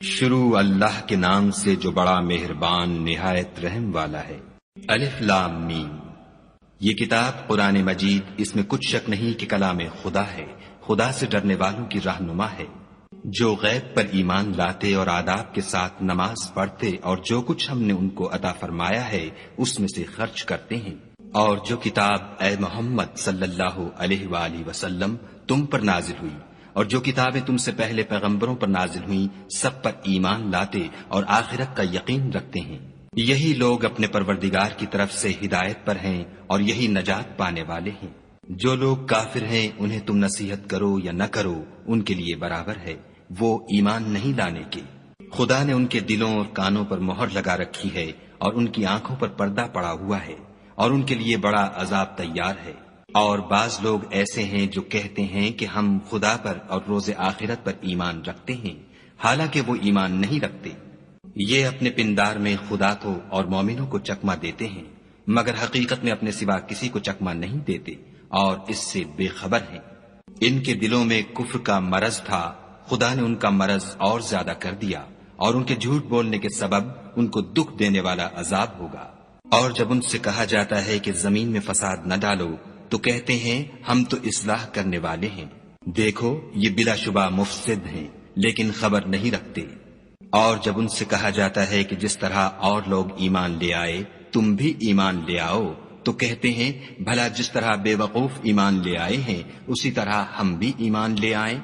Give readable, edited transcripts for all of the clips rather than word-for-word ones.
شروع اللہ کے نام سے جو بڑا مہربان نہایت رحم والا ہے۔ الف لام میم۔ یہ کتاب قرآن مجید، اس میں کچھ شک نہیں کہ کلام خدا ہے، خدا سے ڈرنے والوں کی رہنما ہے، جو غیب پر ایمان لاتے اور آداب کے ساتھ نماز پڑھتے اور جو کچھ ہم نے ان کو عطا فرمایا ہے اس میں سے خرچ کرتے ہیں، اور جو کتاب اے محمد صلی اللہ علیہ وآلہ وسلم تم پر نازل ہوئی اور جو کتابیں تم سے پہلے پیغمبروں پر نازل ہوئیں سب پر ایمان لاتے اور آخرت کا یقین رکھتے ہیں، یہی لوگ اپنے پروردگار کی طرف سے ہدایت پر ہیں اور یہی نجات پانے والے ہیں۔ جو لوگ کافر ہیں انہیں تم نصیحت کرو یا نہ کرو ان کے لیے برابر ہے، وہ ایمان نہیں لانے کے۔ خدا نے ان کے دلوں اور کانوں پر مہر لگا رکھی ہے اور ان کی آنکھوں پر پردہ پڑا ہوا ہے اور ان کے لیے بڑا عذاب تیار ہے۔ اور بعض لوگ ایسے ہیں جو کہتے ہیں کہ ہم خدا پر اور روز آخرت پر ایمان رکھتے ہیں، حالانکہ وہ ایمان نہیں رکھتے۔ یہ اپنے پندار میں خدا کو اور مومنوں کو چکمہ دیتے ہیں، مگر حقیقت میں اپنے سوا کسی کو چکمہ نہیں دیتے اور اس سے بے خبر ہیں۔ ان کے دلوں میں کفر کا مرض تھا، خدا نے ان کا مرض اور زیادہ کر دیا اور ان کے جھوٹ بولنے کے سبب ان کو دکھ دینے والا عذاب ہوگا۔ اور جب ان سے کہا جاتا ہے کہ زمین میں فساد نہ ڈالو تو کہتے ہیں ہم تو اصلاح کرنے والے ہیں، دیکھو یہ بلا شبہ مفسد ہیں لیکن خبر نہیں رکھتے۔ اور جب ان سے کہا جاتا ہے کہ جس طرح اور لوگ ایمان لے آئے تم بھی ایمان لے آؤ تو کہتے ہیں بھلا جس طرح بے وقوف ایمان لے آئے ہیں اسی طرح ہم بھی ایمان لے آئیں،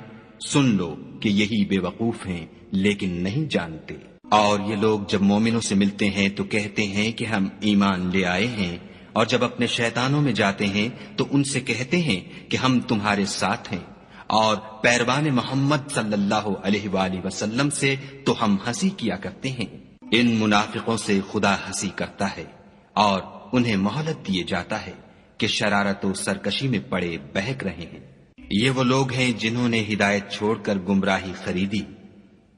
سن لو کہ یہی بے وقوف ہیں لیکن نہیں جانتے۔ اور یہ لوگ جب مومنوں سے ملتے ہیں تو کہتے ہیں کہ ہم ایمان لے آئے ہیں، اور جب اپنے شیطانوں میں جاتے ہیں تو ان سے کہتے ہیں کہ ہم تمہارے ساتھ ہیں، اور پیروان محمد صلی اللہ علیہ وآلہ وسلم سے تو ہم ہنسی کیا کرتے ہیں۔ ان منافقوں سے خدا ہنسی کرتا ہے اور انہیں مہلت دیے جاتا ہے کہ شرارت و سرکشی میں پڑے بہک رہے ہیں۔ یہ وہ لوگ ہیں جنہوں نے ہدایت چھوڑ کر گمراہی خریدی،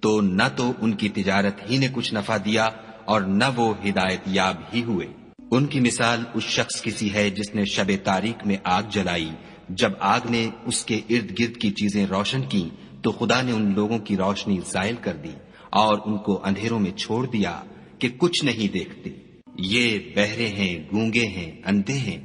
تو نہ تو ان کی تجارت ہی نے کچھ نفع دیا اور نہ وہ ہدایت یاب ہی ہوئے۔ ان کی مثال اس شخص کی سی ہے جس نے شب تاریک میں آگ جلائی، جب آگ نے اس کے ارد گرد کی چیزیں روشن کی تو خدا نے ان لوگوں کی روشنی زائل کر دی اور ان کو اندھیروں میں چھوڑ دیا کہ کچھ نہیں دیکھتے۔ یہ بہرے ہیں، گونگے ہیں، اندھے ہیں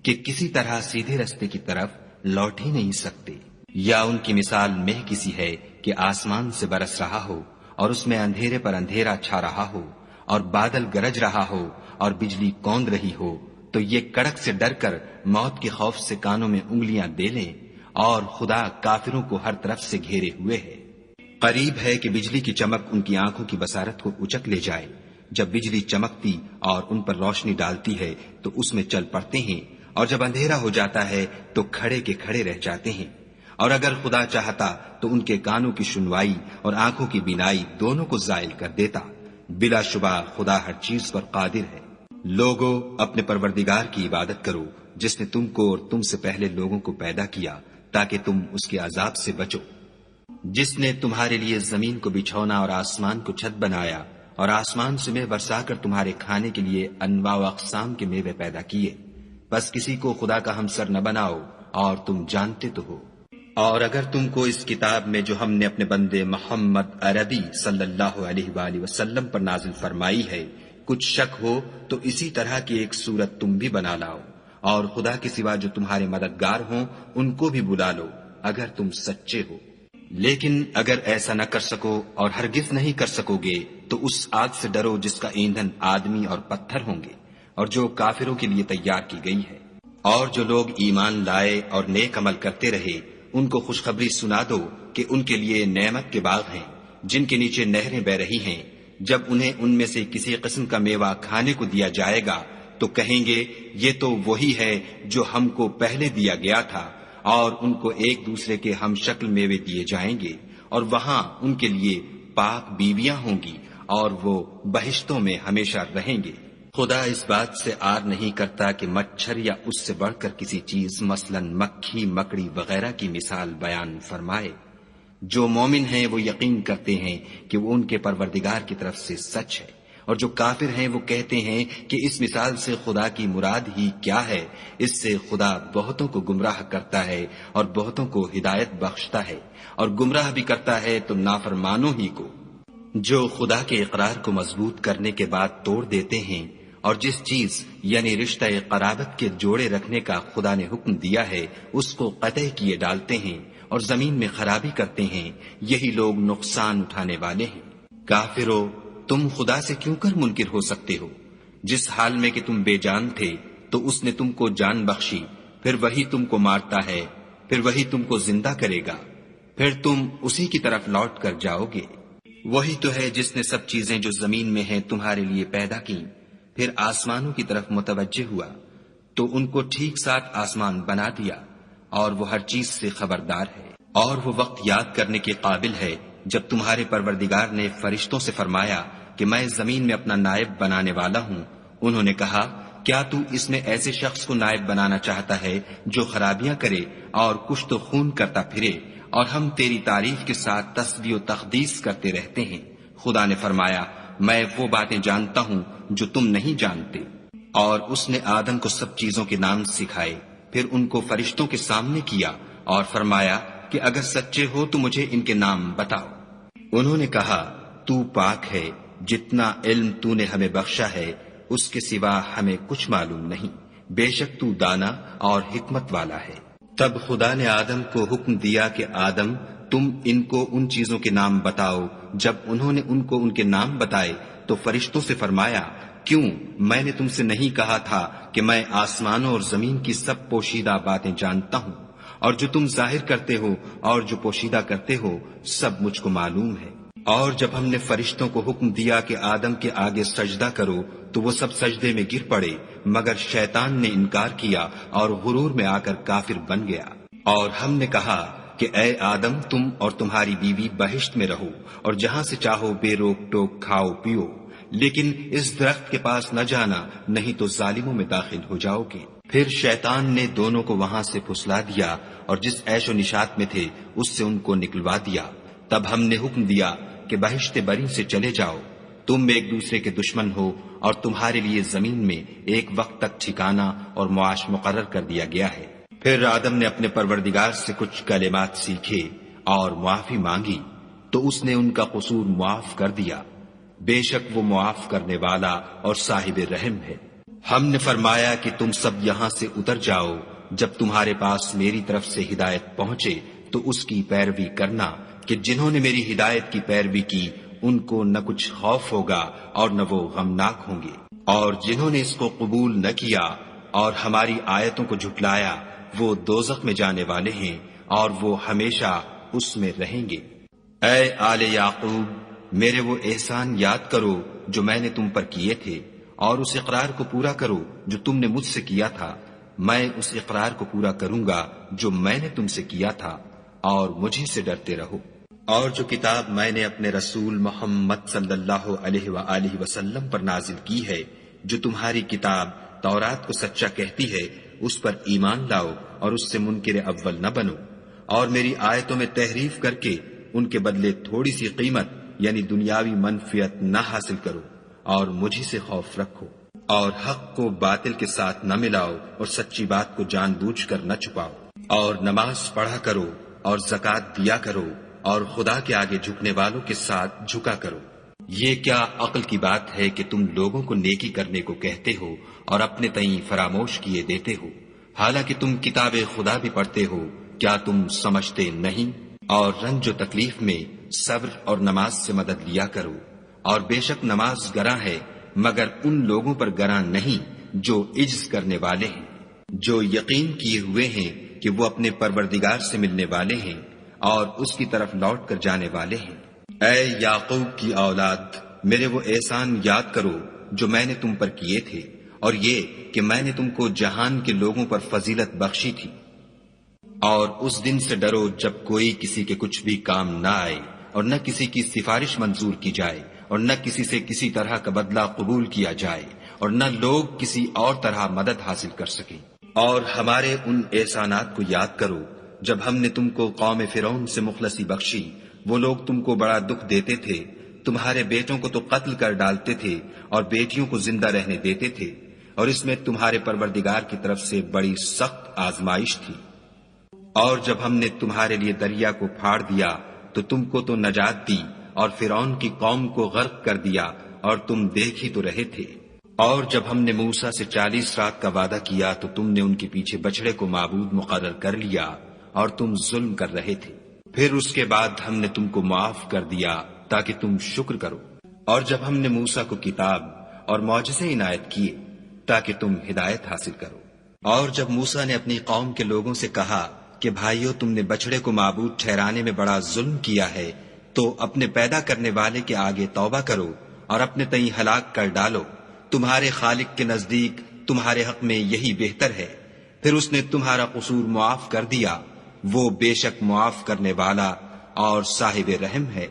کہ کسی طرح سیدھے رستے کی طرف لوٹ ہی نہیں سکتے۔ یا ان کی مثال مہ کسی ہے کہ آسمان سے برس رہا ہو اور اس میں اندھیرے پر اندھیرا چھا رہا ہو اور بادل گرج رہا ہو اور بجلی کوند رہی ہو، تو یہ کڑک سے ڈر کر موت کے خوف سے کانوں میں انگلیاں دے لیں، اور خدا کافروں کو ہر طرف سے گھیرے ہوئے ہے۔ قریب ہے کہ بجلی کی چمک ان کی آنکھوں کی بصارت کو اچک لے جائے۔ جب بجلی چمکتی اور ان پر روشنی ڈالتی ہے تو اس میں چل پڑتے ہیں، اور جب اندھیرا ہو جاتا ہے تو کھڑے کے کھڑے رہ جاتے ہیں۔ اور اگر خدا چاہتا تو ان کے کانوں کی سنوائی اور آنکھوں کی بینائی دونوں کو زائل کر دیتا، بلا شبہ خدا ہر چیز پر قادر ہے۔ لوگو اپنے پروردگار کی عبادت کرو جس نے تم کو اور تم سے پہلے لوگوں کو پیدا کیا تاکہ تم اس کے عذاب سے بچو، جس نے تمہارے لیے زمین کو بچھونا اور آسمان کو چھت بنایا اور آسمان سے میوہ برسا کر تمہارے کھانے کے لیے انواع و اقسام کے میوے پیدا کیے، بس کسی کو خدا کا ہمسر نہ بناؤ اور تم جانتے تو ہو۔ اور اگر تم کو اس کتاب میں جو ہم نے اپنے بندے محمد عربی صلی اللہ علیہ وآلہ وسلم پر نازل فرمائی ہے کچھ شک ہو تو اسی طرح کی ایک صورت تم بھی بنا لاؤ، اور خدا کے سوا جو تمہارے مددگار ہوں ان کو بھی بلا لو اگر تم سچے ہو۔ لیکن اگر ایسا نہ کر سکو اور ہرگز نہیں کر سکو گے تو اس آگ سے ڈرو جس کا ایندھن آدمی اور پتھر ہوں گے اور جو کافروں کے لیے تیار کی گئی ہے۔ اور جو لوگ ایمان لائے اور نیک عمل کرتے رہے ان کو خوشخبری سنا دو کہ ان کے لیے نعمت کے باغ ہیں جن کے نیچے نہریں بہ رہی ہیں، جب انہیں ان میں سے کسی قسم کا میوہ کھانے کو دیا جائے گا تو کہیں گے یہ تو وہی ہے جو ہم کو پہلے دیا گیا تھا، اور ان کو ایک دوسرے کے ہم شکل میوے دیے جائیں گے، اور وہاں ان کے لیے پاک بیویاں ہوں گی اور وہ بہشتوں میں ہمیشہ رہیں گے۔ خدا اس بات سے آر نہیں کرتا کہ مچھر یا اس سے بڑھ کر کسی چیز مثلا مکھی مکڑی وغیرہ کی مثال بیان فرمائے۔ جو مومن ہیں وہ یقین کرتے ہیں کہ وہ ان کے پروردگار کی طرف سے سچ ہے، اور جو کافر ہیں وہ کہتے ہیں کہ اس مثال سے خدا کی مراد ہی کیا ہے، اس سے خدا بہتوں کو گمراہ کرتا ہے اور بہتوں کو ہدایت بخشتا ہے، اور گمراہ بھی کرتا ہے تو نافرمانوں ہی کو۔ جو خدا کے اقرار کو مضبوط کرنے کے بعد توڑ دیتے ہیں اور جس چیز یعنی رشتہ قرابت کے جوڑے رکھنے کا خدا نے حکم دیا ہے اس کو قطع کیے ڈالتے ہیں اور زمین میں خرابی کرتے ہیں، یہی لوگ نقصان اٹھانے والے ہیں۔ کافرو، تم خدا سے کیوں کر منکر ہو سکتے ہو؟ جس حال میں کہ تم بے جان تھے تو اس نے تم کو جان بخشی، پھر وہی تم کو مارتا ہے، پھر وہی تم کو زندہ کرے گا، پھر تم اسی کی طرف لوٹ کر جاؤ گے۔ وہی تو ہے جس نے سب چیزیں جو زمین میں ہیں تمہارے لیے پیدا کی، پھر آسمانوں کی طرف متوجہ ہوا تو ان کو ٹھیک ساتھ آسمان بنا دیا، اور وہ ہر چیز سے خبردار ہے۔ اور وہ وقت یاد کرنے کے قابل ہے جب تمہارے پروردگار نے فرشتوں سے فرمایا کہ میں زمین میں اپنا نائب بنانے والا ہوں۔ انہوں نے کہا، کیا تو اس میں ایسے شخص کو نائب بنانا چاہتا ہے جو خرابیاں کرے اور کشت و خون کرتا پھرے، اور ہم تیری تعریف کے ساتھ تسبیح و تقدیس کرتے رہتے ہیں؟ خدا نے فرمایا، میں وہ باتیں جانتا ہوں جو تم نہیں جانتے۔ اور اس نے آدم کو سب چیزوں کے نام سکھائے، پھر ان کو فرشتوں کے سامنے کیا اور فرمایا کہ اگر سچے ہو تو مجھے ان کے نام بتاؤ۔ انہوں نے کہا، تو پاک ہے، جتنا علم تو نے ہمیں بخشا ہے اس کے سوا ہمیں کچھ معلوم نہیں، بے شک تو دانا اور حکمت والا ہے۔ تب خدا نے آدم کو حکم دیا کہ آدم، تم ان کو ان چیزوں کے نام بتاؤ۔ جب انہوں نے ان کو ان کے نام بتائے تو فرشتوں سے فرمایا، کیوں میں نے تم سے نہیں کہا تھا کہ میں آسمانوں اور زمین کی سب پوشیدہ باتیں جانتا ہوں، اور جو تم ظاہر کرتے ہو اور جو پوشیدہ کرتے ہو سب مجھ کو معلوم ہے۔ اور جب ہم نے فرشتوں کو حکم دیا کہ آدم کے آگے سجدہ کرو تو وہ سب سجدے میں گر پڑے، مگر شیطان نے انکار کیا اور غرور میں آ کر کافر بن گیا۔ اور ہم نے کہا کہ اے آدم، تم اور تمہاری بیوی بہشت میں رہو اور جہاں سے چاہو بے روک ٹوک کھاؤ پیو، لیکن اس درخت کے پاس نہ جانا، نہیں تو ظالموں میں داخل ہو جاؤ گے۔ پھر شیطان نے دونوں کو وہاں سے پھسلا دیا اور جس عیش و نشاط میں تھے اس سے ان کو نکلوا دیا۔ تب ہم نے حکم دیا کہ بہشت بری سے چلے جاؤ، تم ایک دوسرے کے دشمن ہو، اور تمہارے لیے زمین میں ایک وقت تک ٹھکانہ اور معاش مقرر کر دیا گیا ہے۔ پھر آدم نے اپنے پروردگار سے کچھ کلمات سیکھے اور معافی مانگی تو اس نے ان کا قصور معاف کر دیا، بے شک وہ معاف کرنے والا اور صاحب رحم ہے۔ ہم نے فرمایا کہ تم سب یہاں سے اتر جاؤ، جب تمہارے پاس میری طرف سے ہدایت پہنچے تو اس کی پیروی کرنا، کہ جنہوں نے میری ہدایت کی پیروی کی ان کو نہ کچھ خوف ہوگا اور نہ وہ غمناک ہوں گے، اور جنہوں نے اس کو قبول نہ کیا اور ہماری آیتوں کو جھٹلایا وہ دوزخ میں جانے والے ہیں اور وہ ہمیشہ اس میں رہیں گے۔ اے آل یعقوب، میرے وہ احسان یاد کرو جو میں نے تم پر کیے تھے، اور اس اقرار کو پورا کرو جو تم نے مجھ سے کیا تھا۔ میں اس اقرار کو پورا کروں گا جو میں نے تم سے کیا تھا، اور مجھے سے ڈرتے رہو۔ اور جو کتاب میں نے اپنے رسول محمد صلی اللہ علیہ وآلہ وسلم پر نازل کی ہے، جو تمہاری کتاب تورات کو سچا کہتی ہے، اس پر ایمان لاؤ اور اس سے منکر اول نہ بنو، اور میری آیتوں میں تحریف کر کے ان کے بدلے تھوڑی سی قیمت یعنی دنیاوی منفعت نہ حاصل کرو، اور مجھے سے خوف رکھو، اور حق کو باطل کے ساتھ نہ ملاؤ اور سچی بات کو جان بوجھ کر نہ چھپاؤ، اور نماز پڑھا کرو اور زکوٰۃ دیا کرو، اور خدا کے آگے جھکنے والوں کے ساتھ جھکا کرو۔ یہ کیا عقل کی بات ہے کہ تم لوگوں کو نیکی کرنے کو کہتے ہو اور اپنے تئیں فراموش کیے دیتے ہو، حالانکہ تم کتاب خدا بھی پڑھتے ہو؟ کیا تم سمجھتے نہیں؟ اور رنج و تکلیف میں صبر اور نماز سے مدد لیا کرو، اور بے شک نماز گراں ہے، مگر ان لوگوں پر گراں نہیں جو عجز کرنے والے ہیں، جو یقین کیے ہوئے ہیں کہ وہ اپنے پروردگار سے ملنے والے ہیں اور اس کی طرف لوٹ کر جانے والے ہیں۔ اے یعقوب کی اولاد، میرے وہ احسان یاد کرو جو میں نے تم پر کیے تھے، اور یہ کہ میں نے تم کو جہان کے لوگوں پر فضیلت بخشی تھی۔ اور اس دن سے ڈرو جب کوئی کسی کے کچھ بھی کام نہ آئے، اور نہ کسی کی سفارش منظور کی جائے، اور نہ کسی سے کسی طرح کا بدلہ قبول کیا جائے، اور نہ لوگ کسی اور طرح مدد حاصل کر سکیں۔ اور ہمارے ان احسانات کو یاد کرو جب ہم نے تم کو قوم فرعون سے مخلصی بخشی، وہ لوگ تم کو بڑا دکھ دیتے تھے، تمہارے بیٹوں کو تو قتل کر ڈالتے تھے اور بیٹیوں کو زندہ رہنے دیتے تھے، اور اس میں تمہارے پروردگار کی طرف سے بڑی سخت آزمائش تھی۔ اور جب ہم نے تمہارے لیے دریا کو پھاڑ دیا تو تم کو تو نجات دی، اور فرعون کی قوم کو غرق کر دیا اور تم دیکھ ہی تو رہے تھے۔ اور جب ہم نے موسیٰ سے 40 رات کا وعدہ کیا تو تم نے ان کے پیچھے بچڑے کو معبود مقرر کر لیا اور تم ظلم کر رہے تھے۔ پھر اس کے بعد ہم نے تم کو معاف کر دیا تاکہ تم شکر کرو۔ اور جب ہم نے موسیٰ کو کتاب اور معجزے عنایت کیے تاکہ تم ہدایت حاصل کرو۔ اور جب موسیٰ نے اپنی قوم کے لوگوں سے کہا کہ بھائیو، تم نے بچڑے کو معبود ٹھہرانے میں بڑا ظلم کیا ہے، تو اپنے پیدا کرنے والے کے آگے توبہ کرو اور اپنے تئیں ہلاک کر ڈالو، تمہارے خالق کے نزدیک تمہارے حق میں یہی بہتر ہے۔ پھر اس نے تمہارا قصور معاف کر دیا، وہ بے شک معاف کرنے والا اور صاحب رحم ہے۔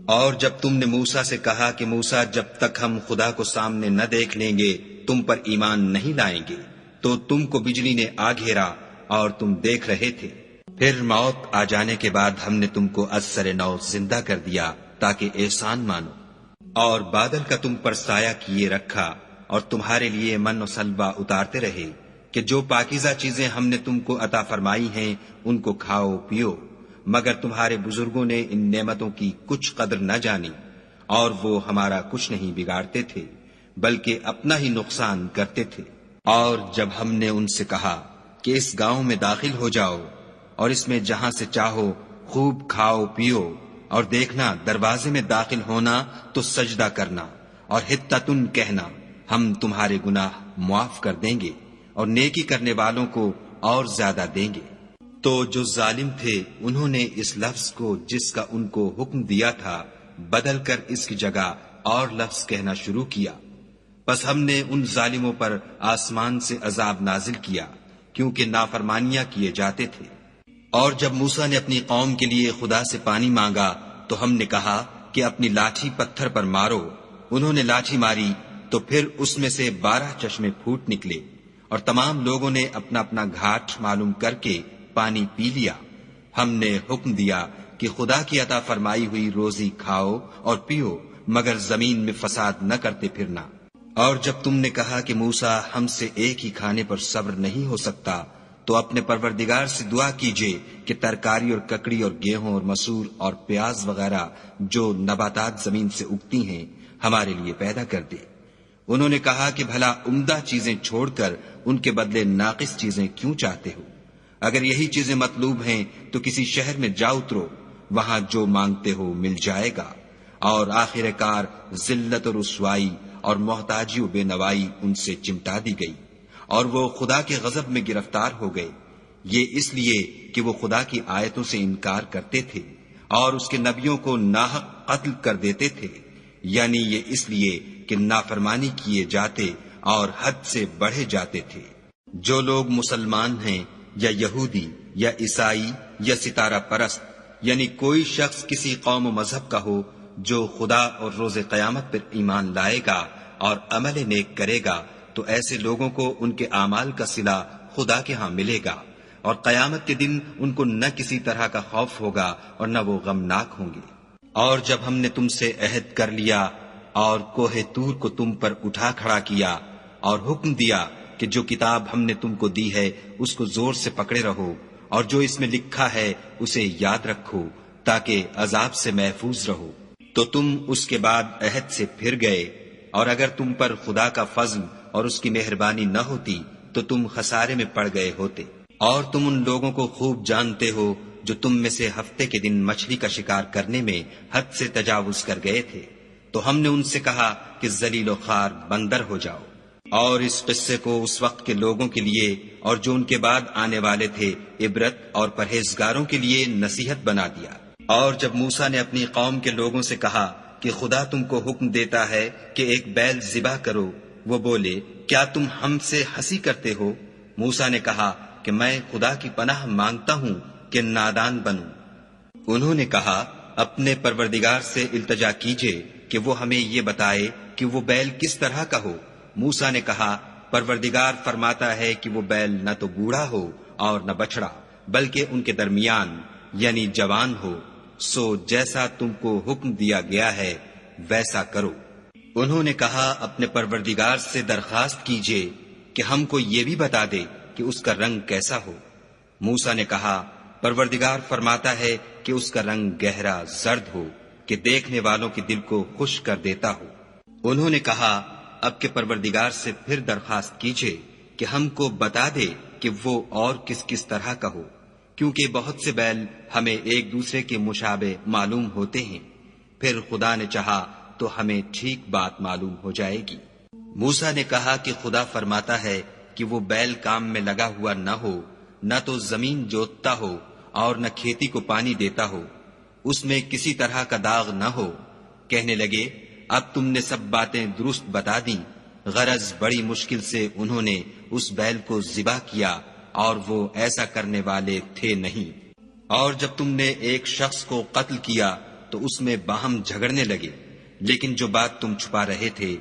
اور جب تم نے موسیٰ سے کہا کہ موسیٰ، جب تک ہم خدا کو سامنے نہ دیکھ لیں گے تم پر ایمان نہیں لائیں گے، تو تم کو بجلی نے آ گھیرا اور تم دیکھ رہے تھے۔ پھر موت آ جانے کے بعد ہم نے تم کو از سر نو زندہ کر دیا تاکہ احسان مانو، اور بادل کا تم پر سایہ کیے رکھا اور تمہارے لیے من و سلوہ اتارتے رہے کہ جو پاکیزہ چیزیں ہم نے تم کو عطا فرمائی ہیں ان کو کھاؤ پیو، مگر تمہارے بزرگوں نے ان نعمتوں کی کچھ قدر نہ جانی، اور وہ ہمارا کچھ نہیں بگاڑتے تھے بلکہ اپنا ہی نقصان کرتے تھے۔ اور جب ہم نے ان سے کہا کہ اس گاؤں میں داخل ہو جاؤ اور اس میں جہاں سے چاہو خوب کھاؤ پیو، اور دیکھنا دروازے میں داخل ہونا تو سجدہ کرنا اور حطتن کہنا، ہم تمہارے گناہ معاف کر دیں گے اور نیکی کرنے والوں کو اور زیادہ دیں گے۔ تو جو ظالم تھے انہوں نے اس لفظ کو جس کا ان کو حکم دیا تھا بدل کر اس کی جگہ اور لفظ کہنا شروع کیا، پس ہم نے ان ظالموں پر آسمان سے عذاب نازل کیا کیونکہ نافرمانیاں کیے جاتے تھے۔ اور جب موسیٰ نے اپنی قوم کے لیے خدا سے پانی مانگا تو ہم نے کہا کہ اپنی لاٹھی پتھر پر مارو۔ انہوں نے لاٹھی ماری تو پھر اس میں سے 12 چشمے پھوٹ نکلے، اور تمام لوگوں نے اپنا اپنا گھاٹ معلوم کر کے پانی پی لیا۔ ہم نے حکم دیا کہ خدا کی عطا فرمائی ہوئی روزی کھاؤ اور پیو، مگر زمین میں فساد نہ کرتے پھرنا۔ اور جب تم نے کہا کہ موسیٰ، ہم سے ایک ہی کھانے پر صبر نہیں ہو سکتا، تو اپنے پروردگار سے دعا کیجئے کہ ترکاری اور ککڑی اور گیہوں اور مسور اور پیاز وغیرہ جو نباتات زمین سے اگتی ہیں ہمارے لیے پیدا کر دے۔ انہوں نے کہا کہ بھلا عمدہ چیزیں چھوڑ کر ان کے بدلے ناقص چیزیں کیوں چاہتے ہو؟ اگر یہی چیزیں مطلوب ہیں تو کسی شہر میں جا اترو، وہاں جو مانگتے ہو مل جائے گا، اور آخر کار ذلت و رسوائی اور محتاجی و بے نوائی ان سے چمٹا دی گئی، اور وہ خدا کے غضب میں گرفتار ہو گئے، یہ اس لیے کہ وہ خدا کی آیتوں سے انکار کرتے تھے اور اس کے نبیوں کو ناحق قتل کر دیتے تھے، یعنی یہ اس لیے کہ نافرمانی کیے جاتے اور حد سے بڑھے جاتے تھے۔ جو لوگ مسلمان ہیں یا یہودی یا عیسائی یا ستارہ پرست، یعنی کوئی شخص کسی قوم و مذہب کا ہو، جو خدا اور روز قیامت پر ایمان لائے گا اور عمل نیک کرے گا، تو ایسے لوگوں کو ان کے اعمال کا صلہ خدا کے ہاں ملے گا، اور قیامت کے دن ان کو نہ کسی طرح کا خوف ہوگا اور نہ وہ غمناک ہوں گے۔ اور جب ہم نے تم سے عہد کر لیا اور کوہ طور کو تم پر اٹھا کھڑا کیا اور حکم دیا کہ جو کتاب ہم نے تم کو دی ہے اس کو زور سے پکڑے رہو، اور جو اس میں لکھا ہے اسے یاد رکھو تاکہ عذاب سے محفوظ رہو، تو تم اس کے بعد عہد سے پھر گئے، اور اگر تم پر خدا کا فضل اور اس کی مہربانی نہ ہوتی تو تم خسارے میں پڑ گئے ہوتے۔ اور تم ان لوگوں کو خوب جانتے ہو جو تم میں سے ہفتے کے دن مچھلی کا شکار کرنے میں حد سے تجاوز کر گئے تھے، تو ہم نے ان سے کہا کہ ذلیل و خوار بندر ہو جاؤ، اور اس قصے کو اس وقت کے لوگوں کے لیے اور جو ان کے بعد آنے والے تھے عبرت اور پرہیزگاروں کے لیے نصیحت بنا دیا۔ اور جب موسیٰ نے اپنی قوم کے لوگوں سے کہا کہ خدا تم کو حکم دیتا ہے کہ ایک بیل ذبح کرو، وہ بولے، کیا تم ہم سے ہنسی کرتے ہو؟ موسیٰ نے کہا کہ میں خدا کی پناہ مانگتا ہوں کہ نادان بنوں۔ انہوں نے کہا، اپنے پروردگار سے التجا کیجئے کہ وہ ہمیں یہ بتائے کہ وہ بیل کس طرح کا ہو۔ موسیٰ نے کہا، پروردگار فرماتا ہے کہ وہ بیل نہ تو بوڑھا ہو اور نہ بچڑا، بلکہ ان کے درمیان یعنی جوان ہو، سو جیسا تم کو حکم دیا گیا ہے ویسا کرو۔ انہوں نے کہا، اپنے پروردگار سے درخواست کیجئے کہ ہم کو یہ بھی بتا دے کہ اس کا رنگ کیسا ہو۔ موسیٰ نے کہا، پروردگار فرماتا ہے کہ اس کا رنگ گہرا زرد ہو، کہ دیکھنے والوں کے دل کو خوش کر دیتا ہو۔ انہوں نے کہا اب کے پروردگار سے پھر درخواست کیجئے کہ ہم کو بتا دے کہ وہ اور کس کس طرح کا ہو، کیونکہ بہت سے بیل ہمیں ایک دوسرے کے مشابہ معلوم ہوتے ہیں، پھر خدا نے چاہا تو ہمیں ٹھیک بات معلوم ہو جائے گی۔ موسیٰ نے کہا کہ خدا فرماتا ہے کہ وہ بیل کام میں لگا ہوا نہ ہو، نہ تو زمین جوتتا ہو اور نہ کھیتی کو پانی دیتا ہو، اس میں کسی طرح کا داغ نہ ہو۔ کہنے لگے اب تم نے سب باتیں درست بتا دیں۔ غرض بڑی مشکل سے انہوں نے اس بیل کو ذبح کیا اور وہ ایسا کرنے والے تھے نہیں۔ اور جب تم نے ایک شخص کو قتل کیا تو اس میں باہم جھگڑنے لگے، لیکن جو بات تم چھپا رہے تھے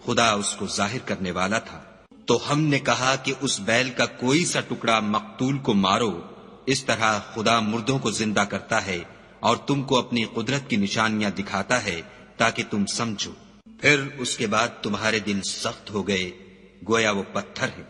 خدا اس کو ظاہر کرنے والا تھا۔ تو ہم نے کہا کہ اس بیل کا کوئی سا ٹکڑا مقتول کو مارو، اس طرح خدا مردوں کو زندہ کرتا ہے اور تم کو اپنی قدرت کی نشانیاں دکھاتا ہے تاکہ تم سمجھو۔ پھر اس کے بعد تمہارے دل سخت ہو گئے، گویا وہ پتھر ہیں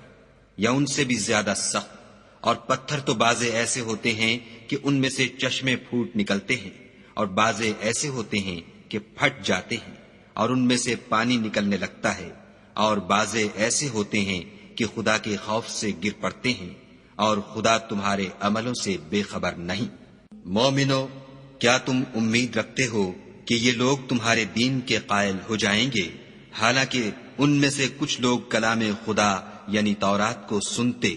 یا ان سے بھی زیادہ سخت، اور پتھر تو بعضے ایسے ہوتے ہیں کہ ان میں سے چشمے پھوٹ نکلتے ہیں، اور بعضے ایسے ہوتے ہیں کہ پھٹ جاتے ہیں اور ان میں سے پانی نکلنے لگتا ہے، اور بعضے ایسے ہوتے ہیں کہ خدا کے خوف سے گر پڑتے ہیں، اور خدا تمہارے عملوں سے بے خبر نہیں۔ مومنو، کیا تم امید رکھتے ہو کہ یہ لوگ تمہارے دین کے قائل ہو جائیں گے؟ حالانکہ ان میں سے کچھ لوگ کلام خدا یعنی تورات کو سنتے،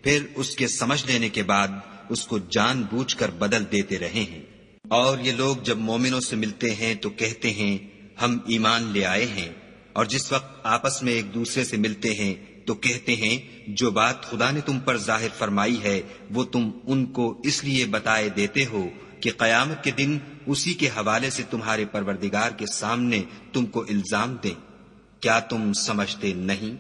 پھر اس کے سمجھ لینے کے بعد اس کو جان بوجھ کر بدل دیتے رہے ہیں۔ اور یہ لوگ جب مومنوں سے ملتے ہیں تو کہتے ہیں ہم ایمان لے آئے ہیں، اور جس وقت آپس میں ایک دوسرے سے ملتے ہیں تو کہتے ہیں جو بات خدا نے تم پر ظاہر فرمائی ہے وہ تم ان کو اس لیے بتائے دیتے ہو کہ قیامت کے دن اسی کے حوالے سے تمہارے پروردگار کے سامنے تم کو الزام دیں۔ کیا تم سمجھتے نہیں؟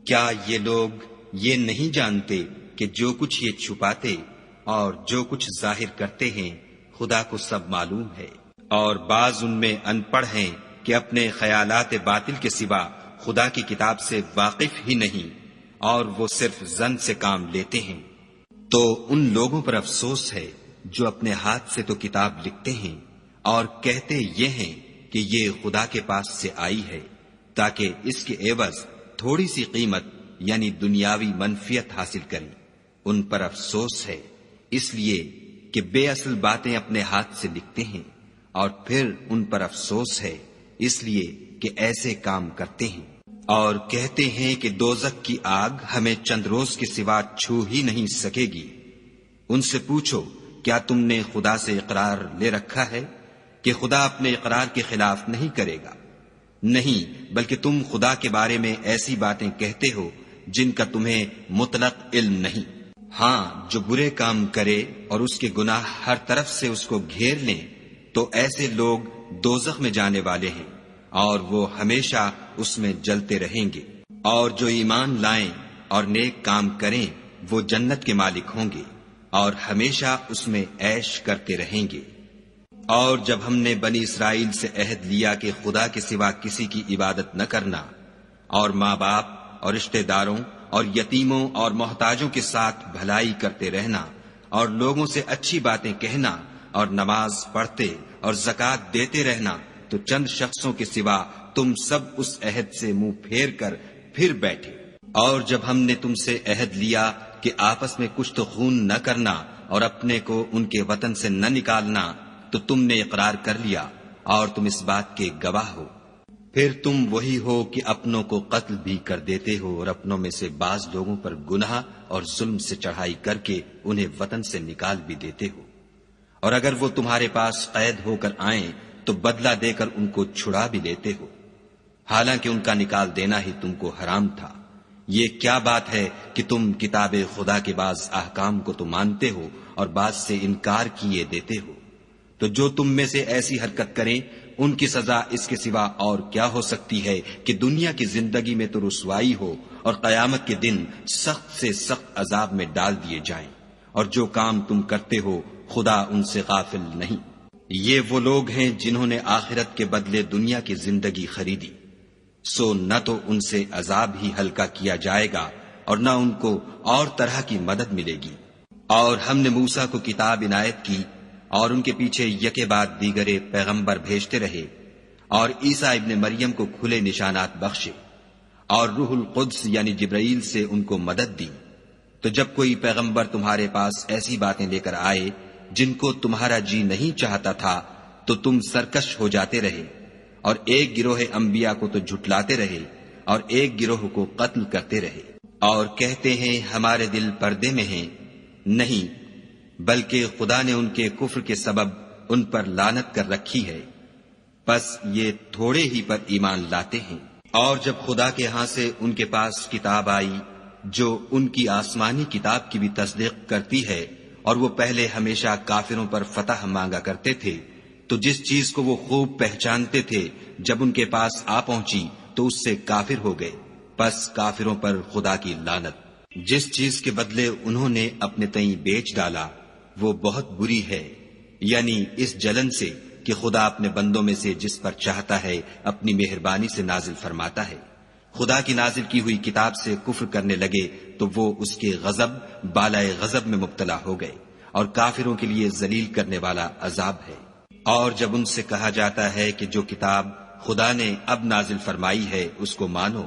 کیا یہ لوگ یہ نہیں جانتے کہ جو کچھ یہ چھپاتے اور جو کچھ ظاہر کرتے ہیں خدا کو سب معلوم ہے؟ اور بعض ان میں ان پڑھ ہیں کہ اپنے خیالات باطل کے سوا خدا کی کتاب سے واقف ہی نہیں، اور وہ صرف ظن سے کام لیتے ہیں۔ تو ان لوگوں پر افسوس ہے جو اپنے ہاتھ سے تو کتاب لکھتے ہیں اور کہتے یہ ہیں کہ یہ خدا کے پاس سے آئی ہے تاکہ اس کے عوض تھوڑی سی قیمت یعنی دنیاوی منفیت حاصل کریں۔ ان پر افسوس ہے اس لیے کہ بے اصل باتیں اپنے ہاتھ سے لکھتے ہیں، اور پھر ان پر افسوس ہے اس لیے کہ ایسے کام کرتے ہیں۔ اور کہتے ہیں کہ دوزخ کی آگ ہمیں چند روز کے سوا چھو ہی نہیں سکے گی۔ ان سے پوچھو کیا تم نے خدا سے اقرار لے رکھا ہے کہ خدا اپنے اقرار کے خلاف نہیں کرے گا؟ نہیں، بلکہ تم خدا کے بارے میں ایسی باتیں کہتے ہو جن کا تمہیں مطلق علم نہیں۔ ہاں، جو برے کام کرے اور اس کے گناہ ہر طرف سے اس کو گھیر لیں تو ایسے لوگ دوزخ میں جانے والے ہیں اور وہ ہمیشہ اس میں جلتے رہیں گے۔ اور جو ایمان لائیں اور نیک کام کریں وہ جنت کے مالک ہوں گے اور ہمیشہ اس میں عیش کرتے رہیں گے۔ اور جب ہم نے بنی اسرائیل سے عہد لیا کہ خدا کے سوا کسی کی عبادت نہ کرنا، اور ماں باپ اور رشتہ داروں اور یتیموں اور محتاجوں کے ساتھ بھلائی کرتے رہنا، اور لوگوں سے اچھی باتیں کہنا، اور نماز پڑھتے اور زکوٰۃ دیتے رہنا، تو چند شخصوں کے سوا تم سب اس عہد سے منہ پھیر کر پھر بیٹھے۔ اور جب ہم نے تم سے عہد لیا کہ آپس میں کچھ تو خون نہ کرنا اور اپنے کو ان کے وطن سے نہ نکالنا، تو تم نے اقرار کر لیا اور تم اس بات کے گواہ ہو۔ پھر تم وہی ہو کہ اپنوں کو قتل بھی کر دیتے ہو اور اپنوں میں سے بعض لوگوں پر گناہ اور ظلم سے چڑھائی کر کے انہیں وطن سے نکال بھی دیتے ہو، اور اگر وہ تمہارے پاس قید ہو کر آئیں تو بدلہ دے کر ان کو چھڑا بھی لیتے ہو، حالانکہ ان کا نکال دینا ہی تم کو حرام تھا۔ یہ کیا بات ہے کہ تم کتاب خدا کے بعض احکام کو تو مانتے ہو اور بعض سے انکار کیے دیتے ہو؟ تو جو تم میں سے ایسی حرکت کریں ان کی سزا اس کے سوا اور کیا ہو سکتی ہے کہ دنیا کی زندگی میں تو رسوائی ہو اور قیامت کے دن سخت سے سخت عذاب میں ڈال دیے جائیں، اور جو کام تم کرتے ہو خدا ان سے غافل نہیں۔ یہ وہ لوگ ہیں جنہوں نے آخرت کے بدلے دنیا کی زندگی خریدی، سو نہ تو ان سے عذاب ہی ہلکا کیا جائے گا اور نہ ان کو اور طرح کی مدد ملے گی۔ اور ہم نے موسیٰ کو کتاب عنایت کی اور ان کے پیچھے یکے بعد دیگرے پیغمبر بھیجتے رہے، اور عیسیٰ ابن مریم کو کھلے نشانات بخشے، اور روح القدس یعنی جبرائیل سے ان کو مدد دی۔ تو جب کوئی پیغمبر تمہارے پاس ایسی باتیں لے کر آئے جن کو تمہارا جی نہیں چاہتا تھا تو تم سرکش ہو جاتے رہے، اور ایک گروہ انبیاء کو تو جھٹلاتے رہے اور ایک گروہ کو قتل کرتے رہے، اور کہتے ہیں ہمارے دل پردے میں ہیں، نہیں بلکہ خدا نے ان کے کفر کے سبب ان پر لعنت کر رکھی ہے، پس یہ تھوڑے ہی پر ایمان لاتے ہیں۔ اور جب خدا کے ہاں سے ان کے پاس کتاب آئی جو ان کی آسمانی کتاب کی بھی تصدیق کرتی ہے، اور وہ پہلے ہمیشہ کافروں پر فتح مانگا کرتے تھے، تو جس چیز کو وہ خوب پہچانتے تھے جب ان کے پاس آ پہنچی تو اس سے کافر ہو گئے، پس کافروں پر خدا کی لعنت۔ جس چیز کے بدلے انہوں نے اپنے تئیں بیچ ڈالا وہ بہت بری ہے، یعنی اس جلن سے کہ خدا اپنے بندوں میں سے جس پر چاہتا ہے اپنی مہربانی سے نازل فرماتا ہے۔ خدا کی نازل کی ہوئی کتاب سے کفر کرنے لگے تو وہ اس کے غضب بالائے غضب میں مبتلا ہو گئے، اور کافروں کے لیے ذلیل کرنے والا عذاب ہے۔ اور جب ان سے کہا جاتا ہے کہ جو کتاب خدا نے اب نازل فرمائی ہے اس کو مانو،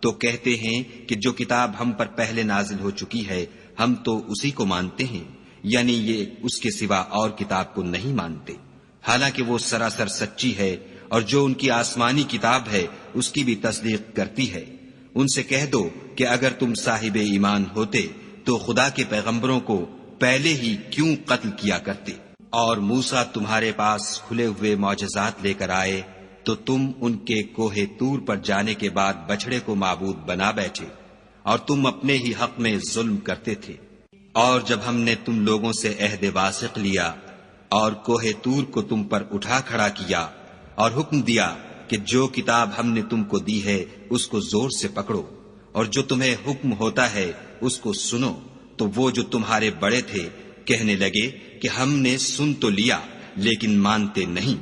تو کہتے ہیں کہ جو کتاب ہم پر پہلے نازل ہو چکی ہے ہم تو اسی کو مانتے ہیں، یعنی یہ اس کے سوا اور کتاب کو نہیں مانتے، حالانکہ وہ سراسر سچی ہے، اور جو ان کی آسمانی کتاب ہے اس کی بھی تصدیق کرتی ہے۔ ان سے کہہ دو کہ اگر تم صاحب ایمان ہوتے تو خدا کے پیغمبروں کو پہلے ہی کیوں قتل کیا کرتے، اور موسیٰ تمہارے پاس کھلے ہوئے معجزات لے کر آئے تو تم ان کے کوہ طور پر جانے کے بعد بچڑے کو معبود بنا بیٹھے، اور تم اپنے ہی حق میں ظلم کرتے تھے۔ اور جب ہم نے تم لوگوں سے عہد واثق لیا اور کوہ طور کو تم پر اٹھا کھڑا کیا اور حکم دیا کہ جو کتاب ہم نے تم کو دی ہے اس کو زور سے پکڑو، اور جو تمہیں حکم ہوتا ہے اس کو سنو، تو وہ جو تمہارے بڑے تھے کہنے لگے کہ ہم نے سن تو لیا لیکن مانتے نہیں،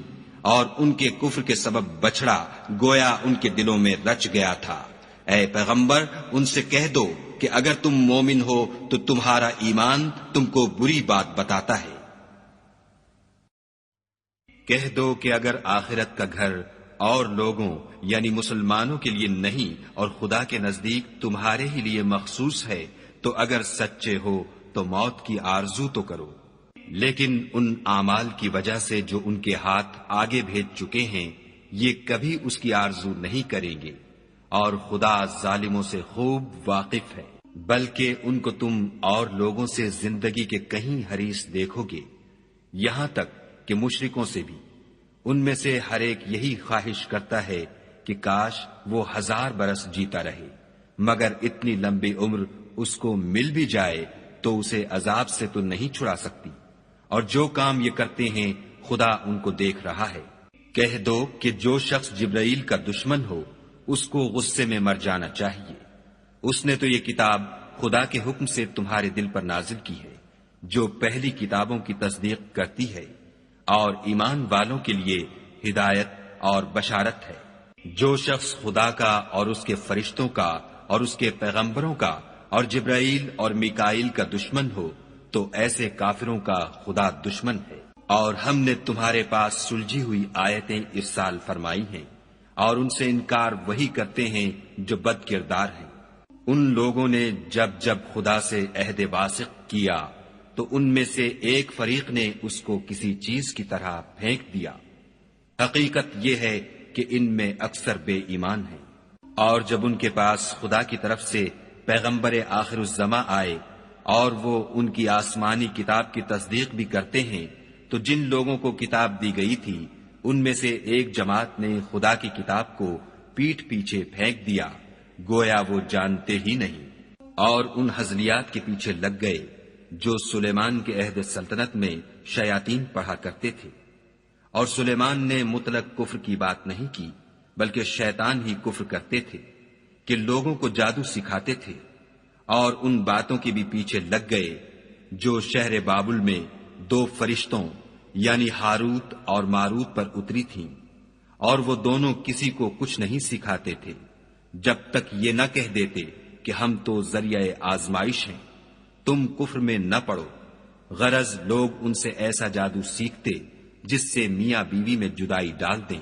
اور ان کے کفر کے سبب بچڑا گویا ان کے دلوں میں رچ گیا تھا۔ اے پیغمبر ان سے کہہ دو کہ اگر تم مومن ہو تو تمہارا ایمان تم کو بری بات بتاتا ہے۔ کہہ دو کہ اگر آخرت کا گھر اور لوگوں یعنی مسلمانوں کے لیے نہیں اور خدا کے نزدیک تمہارے ہی لیے مخصوص ہے تو اگر سچے ہو تو موت کی آرزو تو کرو، لیکن ان اعمال کی وجہ سے جو ان کے ہاتھ آگے بھیج چکے ہیں یہ کبھی اس کی آرزو نہیں کریں گے، اور خدا ظالموں سے خوب واقف ہے۔ بلکہ ان کو تم اور لوگوں سے زندگی کے کہیں حریص دیکھو گے، یہاں تک کہ مشرکوں سے بھی۔ ان میں سے ہر ایک یہی خواہش کرتا ہے کہ کاش وہ 1000 برس جیتا رہے، مگر اتنی لمبی عمر اس کو مل بھی جائے تو اسے عذاب سے تو نہیں چھڑا سکتی، اور جو کام یہ کرتے ہیں خدا ان کو دیکھ رہا ہے۔ کہہ دو کہ جو شخص جبرائیل کا دشمن ہو اس کو غصے میں مر جانا چاہیے، اس نے تو یہ کتاب خدا کے حکم سے تمہارے دل پر نازل کی ہے جو پہلی کتابوں کی تصدیق کرتی ہے، اور ایمان والوں کے لیے ہدایت اور بشارت ہے۔ جو شخص خدا کا اور اس کے فرشتوں کا اور اس کے پیغمبروں کا اور جبرائیل اور میکائیل کا دشمن ہو تو ایسے کافروں کا خدا دشمن ہے۔ اور ہم نے تمہارے پاس سلجھی ہوئی آیتیں ارسال فرمائی ہیں، اور ان سے انکار وہی کرتے ہیں جو بد کردار ہیں۔ ان لوگوں نے جب جب خدا سے عہد واثق کیا تو ان میں سے ایک فریق نے اس کو کسی چیز کی طرح پھینک دیا۔ حقیقت یہ ہے کہ ان میں اکثر بے ایمان ہیں۔ اور جب ان کے پاس خدا کی طرف سے پیغمبر آخر الزماں آئے اور وہ ان کی آسمانی کتاب کی تصدیق بھی کرتے ہیں تو جن لوگوں کو کتاب دی گئی تھی ان میں سے ایک جماعت نے خدا کی کتاب کو پیٹھ پیچھے پھینک دیا گویا وہ جانتے ہی نہیں، اور ان ہزلیات کے پیچھے لگ گئے جو سلیمان کے عہد سلطنت میں شیاطین پڑھا کرتے تھے۔ اور سلیمان نے مطلق کفر کی بات نہیں کی بلکہ شیطان ہی کفر کرتے تھے کہ لوگوں کو جادو سکھاتے تھے، اور ان باتوں کے بھی پیچھے لگ گئے جو شہر بابل میں 2 فرشتوں یعنی ہاروت اور ماروت پر اتری تھیں، اور وہ دونوں کسی کو کچھ نہیں سکھاتے تھے جب تک یہ نہ کہہ دیتے کہ ہم تو ذریعہ آزمائش ہیں، تم کفر میں نہ پڑو۔ غرض لوگ ان سے ایسا جادو سیکھتے جس سے میاں بیوی میں جدائی ڈال دیں،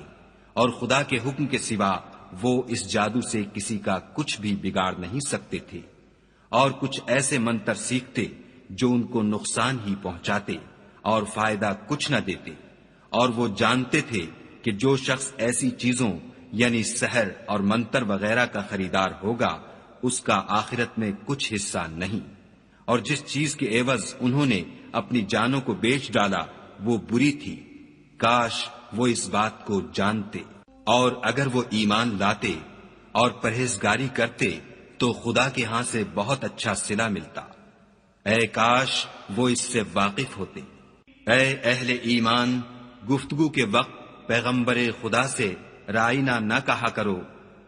اور خدا کے حکم کے سوا وہ اس جادو سے کسی کا کچھ بھی بگاڑ نہیں سکتے تھے، اور کچھ ایسے منتر سیکھتے جو ان کو نقصان ہی پہنچاتے اور فائدہ کچھ نہ دیتے، اور وہ جانتے تھے کہ جو شخص ایسی چیزوں یعنی سحر اور منتر وغیرہ کا خریدار ہوگا اس کا آخرت میں کچھ حصہ نہیں، اور جس چیز کے عوض انہوں نے اپنی جانوں کو بیچ ڈالا وہ بری تھی، کاش وہ اس بات کو جانتے، اور اگر وہ ایمان لاتے اور پرہیزگاری کرتے تو خدا کے ہاں سے بہت اچھا صلہ ملتا، اے کاش وہ اس سے واقف ہوتے۔ اے اہل ایمان، گفتگو کے وقت پیغمبر خدا سے رائنا نہ کہا کرو،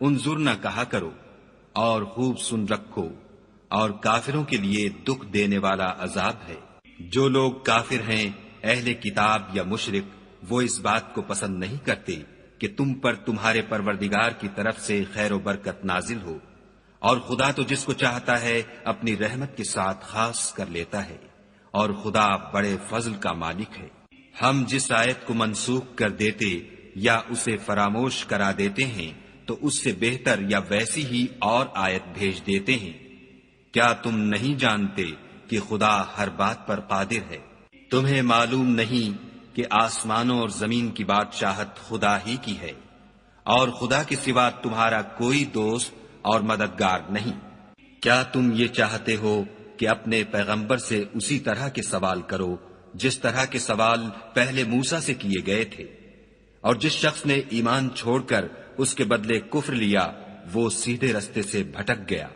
انظر نہ کہا کرو، اور خوب سن رکھو، اور کافروں کے لیے دکھ دینے والا عذاب ہے۔ جو لوگ کافر ہیں، اہل کتاب یا مشرک، وہ اس بات کو پسند نہیں کرتے کہ تم پر تمہارے پروردگار کی طرف سے خیر و برکت نازل ہو، اور خدا تو جس کو چاہتا ہے اپنی رحمت کے ساتھ خاص کر لیتا ہے، اور خدا بڑے فضل کا مالک ہے۔ ہم جس آیت کو منسوخ کر دیتے یا اسے فراموش کرا دیتے ہیں تو اس سے بہتر یا ویسی ہی اور آیت بھیج دیتے ہیں۔ کیا تم نہیں جانتے کہ خدا ہر بات پر قادر ہے؟ تمہیں معلوم نہیں کہ آسمانوں اور زمین کی بادشاہت خدا ہی کی ہے، اور خدا کے سوا تمہارا کوئی دوست اور مددگار نہیں۔ کیا تم یہ چاہتے ہو کہ اپنے پیغمبر سے اسی طرح کے سوال کرو جس طرح کے سوال پہلے موسیٰ سے کیے گئے تھے؟ اور جس شخص نے ایمان چھوڑ کر اس کے بدلے کفر لیا وہ سیدھے رستے سے بھٹک گیا۔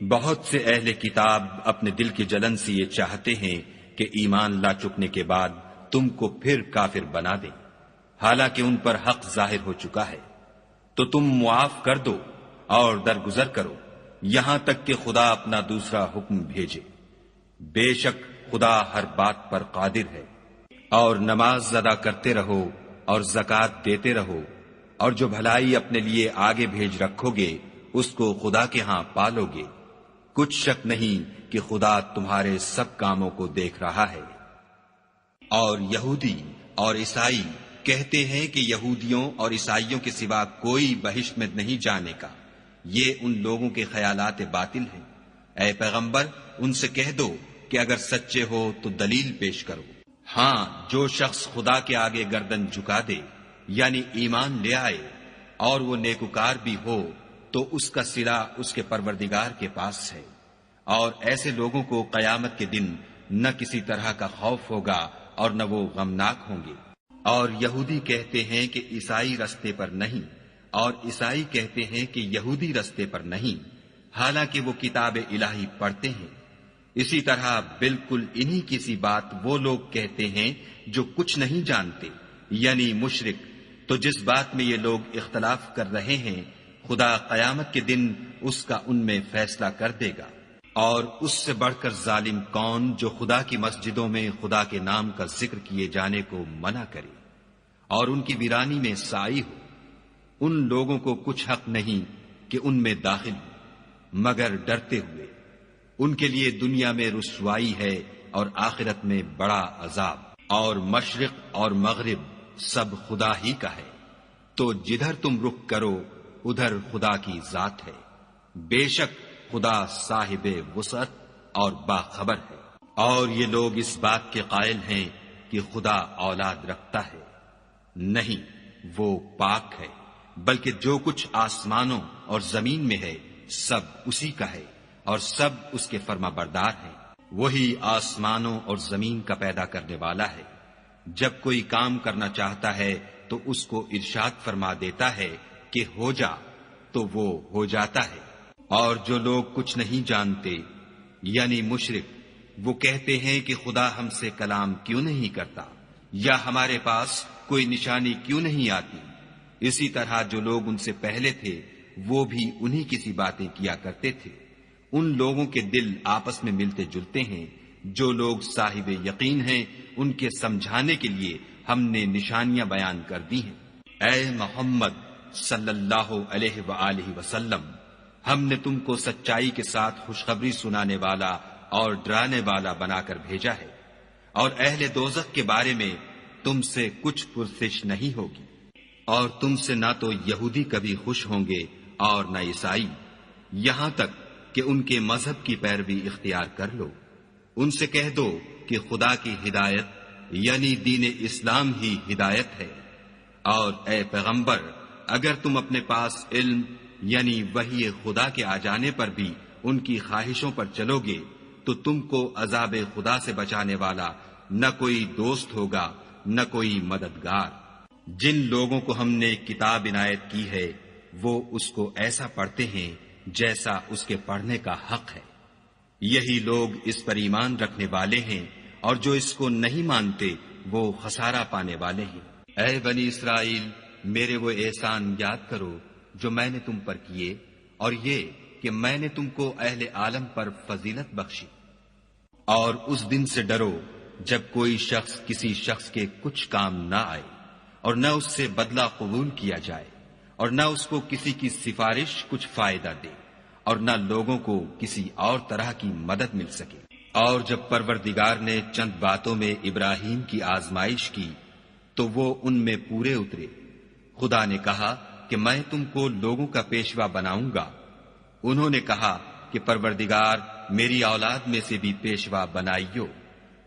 بہت سے اہل کتاب اپنے دل کی جلن سے یہ چاہتے ہیں کہ ایمان لا چکنے کے بعد تم کو پھر کافر بنا دیں، حالانکہ ان پر حق ظاہر ہو چکا ہے، تو تم معاف کر دو اور درگزر کرو یہاں تک کہ خدا اپنا دوسرا حکم بھیجے۔ بے شک خدا ہر بات پر قادر ہے۔ اور نماز ادا کرتے رہو اور زکوٰۃ دیتے رہو، اور جو بھلائی اپنے لیے آگے بھیج رکھو گے اس کو خدا کے ہاں پالو گے، کچھ شک نہیں کہ خدا تمہارے سب کاموں کو دیکھ رہا ہے۔ اور یہودی اور عیسائی کہتے ہیں کہ یہودیوں اور عیسائیوں کے سوا کوئی بہشت میں نہیں جانے کا، یہ ان لوگوں کے خیالات باطل ہیں۔ اے پیغمبر ان سے کہہ دو کہ اگر سچے ہو تو دلیل پیش کرو۔ ہاں، جو شخص خدا کے آگے گردن جھکا دے یعنی ایمان لے آئے اور وہ نیکوکار بھی ہو تو اس کا صلہ اس کے پروردگار کے پاس ہے، اور ایسے لوگوں کو قیامت کے دن نہ کسی طرح کا خوف ہوگا اور نہ وہ غمناک ہوں گے۔ اور یہودی کہتے ہیں کہ عیسائی رستے پر نہیں، اور عیسائی کہتے ہیں کہ یہودی رستے پر نہیں، حالانکہ وہ کتاب الہی پڑھتے ہیں۔ اسی طرح بالکل انہی کی سی بات وہ لوگ کہتے ہیں جو کچھ نہیں جانتے یعنی مشرک۔ تو جس بات میں یہ لوگ اختلاف کر رہے ہیں خدا قیامت کے دن اس کا ان میں فیصلہ کر دے گا۔ اور اس سے بڑھ کر ظالم کون جو خدا کی مسجدوں میں خدا کے نام کا ذکر کیے جانے کو منع کرے اور ان کی ویرانی میں سائی ہو۔ ان لوگوں کو کچھ حق نہیں کہ ان میں داخل ہو مگر ڈرتے ہوئے۔ ان کے لیے دنیا میں رسوائی ہے اور آخرت میں بڑا عذاب۔ اور مشرق اور مغرب سب خدا ہی کا ہے، تو جدھر تم رخ کرو ادھر خدا کی ذات ہے۔ بے شک خدا صاحب وسعت اور باخبر ہے۔ اور یہ لوگ اس بات کے قائل ہیں کہ خدا اولاد رکھتا ہے، نہیں، وہ پاک ہے، بلکہ جو کچھ آسمانوں اور زمین میں ہے سب اسی کا ہے، اور سب اس کے فرما بردار ہیں۔ وہی آسمانوں اور زمین کا پیدا کرنے والا ہے۔ جب کوئی کام کرنا چاہتا ہے تو اس کو ارشاد فرما دیتا ہے کہ ہو جا، تو وہ ہو جاتا ہے۔ اور جو لوگ کچھ نہیں جانتے یعنی مشرک، وہ کہتے ہیں کہ خدا ہم سے کلام کیوں نہیں کرتا، یا ہمارے پاس کوئی نشانی کیوں نہیں آتی۔ اسی طرح جو لوگ ان سے پہلے تھے وہ بھی انہی کی سی باتیں کیا کرتے تھے۔ ان لوگوں کے دل آپس میں ملتے جلتے ہیں۔ جو لوگ صاحب یقین ہیں ان کے سمجھانے کے لیے ہم نے نشانیاں بیان کر دی ہیں۔ اے محمد صلی اللہ علیہ وآلہ وسلم، ہم نے تم کو سچائی کے ساتھ خوشخبری سنانے والا اور ڈرانے والا بنا کر بھیجا ہے۔ اور اہل دوزخ کے بارے میں تم سے کچھ پرسش نہیں ہوگی، اور تم سے نہ تو یہودی کبھی خوش ہوں گے اور نہ عیسائی، یہاں تک کہ ان کے مذہب کی پیروی اختیار کر لو۔ ان سے کہہ دو کہ خدا کی ہدایت یعنی دین اسلام ہی ہدایت ہے، اور اے پیغمبر اگر تم اپنے پاس علم یعنی وحی خدا کے آ جانے پر بھی ان کی خواہشوں پر چلو گے تو تم کو عذاب خدا سے بچانے والا نہ کوئی دوست ہوگا نہ کوئی مددگار۔ جن لوگوں کو ہم نے کتاب عنایت کی ہے وہ اس کو ایسا پڑھتے ہیں جیسا اس کے پڑھنے کا حق ہے، یہی لوگ اس پر ایمان رکھنے والے ہیں، اور جو اس کو نہیں مانتے وہ خسارہ پانے والے ہیں۔ اے بنی اسرائیل، میرے وہ احسان یاد کرو جو میں نے تم پر کیے، اور یہ کہ میں نے تم کو اہل عالم پر فضیلت بخشی۔ اور اس دن سے ڈرو جب کوئی شخص کسی شخص کے کچھ کام نہ آئے، اور نہ اس سے بدلہ قبول کیا جائے، اور نہ اس کو کسی کی سفارش کچھ فائدہ دے، اور نہ لوگوں کو کسی اور طرح کی مدد مل سکے۔ اور جب پروردگار نے چند باتوں میں ابراہیم کی آزمائش کی تو وہ ان میں پورے اترے۔ خدا نے کہا کہ میں تم کو لوگوں کا پیشوا بناؤں گا۔ انہوں نے کہا کہ پروردگار میری اولاد میں سے بھی پیشوا بنائیو۔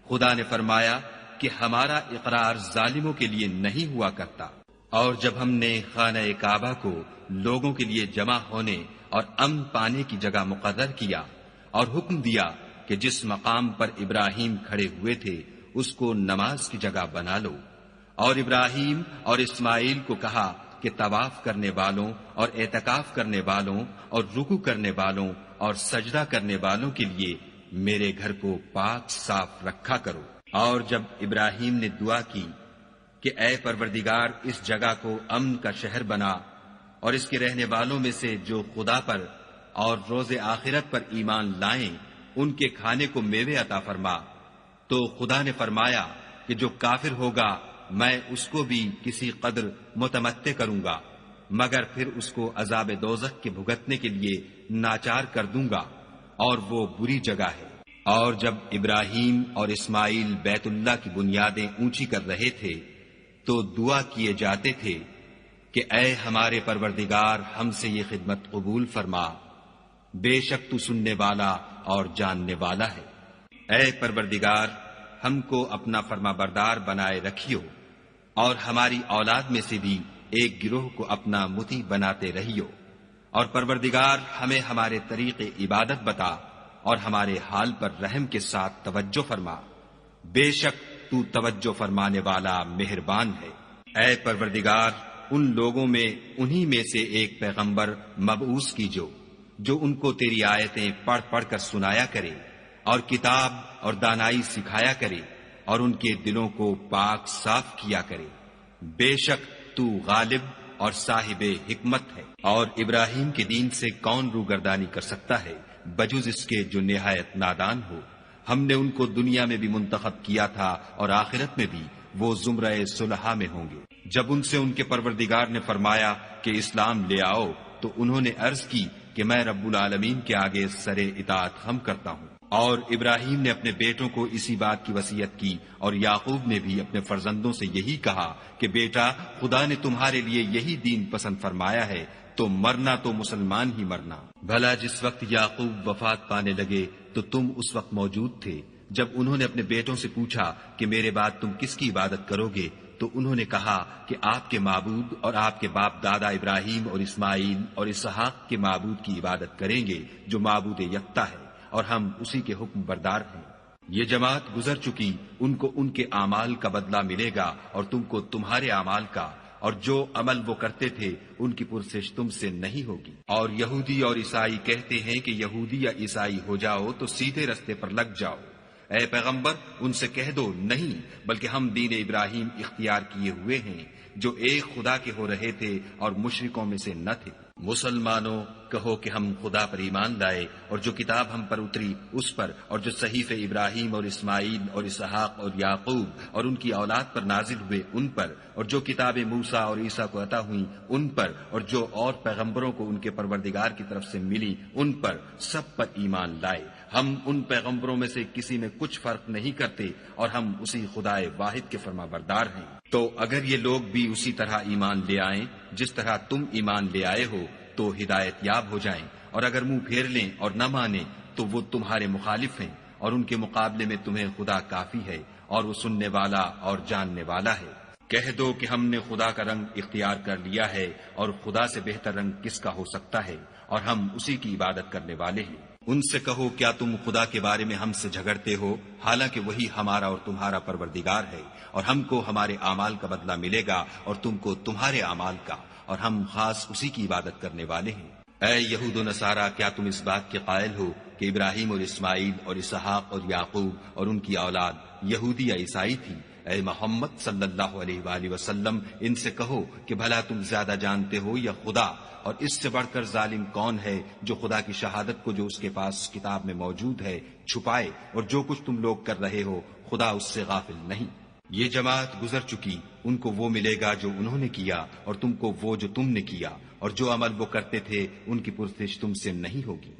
خدا نے فرمایا کہ ہمارا اقرار ظالموں کے لیے نہیں ہوا کرتا۔ اور جب ہم نے خانہ کعبہ کو لوگوں کے لیے جمع ہونے اور امن پانے کی جگہ مقرر کیا اور حکم دیا کہ جس مقام پر ابراہیم کھڑے ہوئے تھے اس کو نماز کی جگہ بنا لو، اور ابراہیم اور اسماعیل کو کہا کہ طواف کرنے والوں اور اعتکاف کرنے والوں اور رکوع کرنے والوں اور سجدہ کرنے والوں کے لیے میرے گھر کو پاک صاف رکھا کرو۔ اور جب ابراہیم نے دعا کی کہ اے پروردگار اس جگہ کو امن کا شہر بنا، اور اس کے رہنے والوں میں سے جو خدا پر اور روز آخرت پر ایمان لائیں ان کے کھانے کو میوے عطا فرما، تو خدا نے فرمایا کہ جو کافر ہوگا میں اس کو بھی کسی قدر متمتع کروں گا، مگر پھر اس کو عذاب دوزخ کے بھگتنے کے لیے ناچار کر دوں گا، اور وہ بری جگہ ہے۔ اور جب ابراہیم اور اسماعیل بیت اللہ کی بنیادیں اونچی کر رہے تھے تو دعا کیے جاتے تھے کہ اے ہمارے پروردگار ہم سے یہ خدمت قبول فرما، بے شک تو سننے والا اور جاننے والا ہے۔ اے پروردگار ہم کو اپنا فرما بردار بنائے رکھیو، اور ہماری اولاد میں سے بھی ایک گروہ کو اپنا مطیع بناتے رہیو، اور پروردگار ہمیں ہمارے طریق عبادت بتا اور ہمارے حال پر رحم کے ساتھ توجہ فرما، بے شک تو توجہ فرمانے والا مہربان ہے۔ اے پروردگار ان لوگوں میں انہی میں سے ایک پیغمبر مبعوث کیجو جو ان کو تیری آیتیں پڑھ پڑھ کر سنایا کرے اور کتاب اور دانائی سکھایا کرے اور ان کے دلوں کو پاک صاف کیا کرے، بے شک تو غالب اور صاحب حکمت ہے۔ اور ابراہیم کے دین سے کون روگردانی کر سکتا ہے بجز اس کے جو نہایت نادان ہو۔ ہم نے ان کو دنیا میں بھی منتخب کیا تھا اور آخرت میں بھی وہ زمرہ صلحاء میں ہوں گے۔ جب ان سے ان کے پروردگار نے فرمایا کہ اسلام لے آؤ تو انہوں نے عرض کی کہ میں رب العالمین کے آگے سر اطاعت خم کرتا ہوں۔ اور ابراہیم نے اپنے بیٹوں کو اسی بات کی وصیت کی، اور یعقوب نے بھی اپنے فرزندوں سے یہی کہا کہ بیٹا خدا نے تمہارے لیے یہی دین پسند فرمایا ہے تو مرنا تو مسلمان ہی مرنا۔ بھلا جس وقت یعقوب وفات پانے لگے تو تم اس وقت موجود تھے جب انہوں نے اپنے بیٹوں سے پوچھا کہ میرے بعد تم کس کی عبادت کرو گے، تو انہوں نے کہا کہ آپ کے معبود اور آپ کے باپ دادا ابراہیم اور اسماعیل اور اسحاق کے معبود کی عبادت کریں گے جو معبود یکتا ہے، اور ہم اسی کے حکم بردار ہیں۔ یہ جماعت گزر چکی، ان کو ان کے اعمال کا بدلہ ملے گا اور تم کو تمہارے اعمال کا، اور جو عمل وہ کرتے تھے ان کی پرسش تم سے نہیں ہوگی۔ اور یہودی اور عیسائی کہتے ہیں کہ یہودی یا عیسائی ہو جاؤ تو سیدھے رستے پر لگ جاؤ۔ اے پیغمبر ان سے کہہ دو نہیں، بلکہ ہم دین ابراہیم اختیار کیے ہوئے ہیں جو ایک خدا کے ہو رہے تھے اور مشرکوں میں سے نہ تھے۔ مسلمانوں کہو کہ ہم خدا پر ایمان لائے اور جو کتاب ہم پر اتری اس پر، اور جو صحیفے ابراہیم اور اسماعیل اور اسحاق اور یعقوب اور ان کی اولاد پر نازل ہوئے ان پر، اور جو کتابیں موسیٰ اور عیسیٰ کو عطا ہوئیں ان پر، اور جو اور پیغمبروں کو ان کے پروردگار کی طرف سے ملی ان پر، سب پر ایمان لائے۔ ہم ان پیغمبروں میں سے کسی میں کچھ فرق نہیں کرتے، اور ہم اسی خدا واحد کے فرما بردار ہیں۔ تو اگر یہ لوگ بھی اسی طرح ایمان لے آئیں جس طرح تم ایمان لے آئے ہو تو ہدایت یاب ہو جائیں، اور اگر منہ پھیر لیں اور نہ مانیں تو وہ تمہارے مخالف ہیں، اور ان کے مقابلے میں تمہیں خدا کافی ہے، اور وہ سننے والا اور جاننے والا ہے۔ کہہ دو کہ ہم نے خدا کا رنگ اختیار کر لیا ہے، اور خدا سے بہتر رنگ کس کا ہو سکتا ہے، اور ہم اسی کی عبادت کرنے والے ہیں۔ ان سے کہو کیا تم خدا کے بارے میں ہم سے جھگڑتے ہو، حالانکہ وہی ہمارا اور تمہارا پروردگار ہے، اور ہم کو ہمارے اعمال کا بدلہ ملے گا اور تم کو تمہارے اعمال کا، اور ہم خاص اسی کی عبادت کرنے والے ہیں۔ اے یہود و نصارہ، کیا تم اس بات کے قائل ہو کہ ابراہیم اور اسماعیل اور اسحاق اور یعقوب اور ان کی اولاد یہودی یا عیسائی تھی؟ اے محمد صلی اللہ علیہ وآلہ وسلم، ان سے کہو کہ بھلا تم زیادہ جانتے ہو یا خدا؟ اور اس سے بڑھ کر ظالم کون ہے جو خدا کی شہادت کو جو اس کے پاس کتاب میں موجود ہے چھپائے، اور جو کچھ تم لوگ کر رہے ہو خدا اس سے غافل نہیں۔ یہ جماعت گزر چکی، ان کو وہ ملے گا جو انہوں نے کیا، اور تم کو وہ جو تم نے کیا، اور جو عمل وہ کرتے تھے ان کی پرسش تم سے نہیں ہوگی۔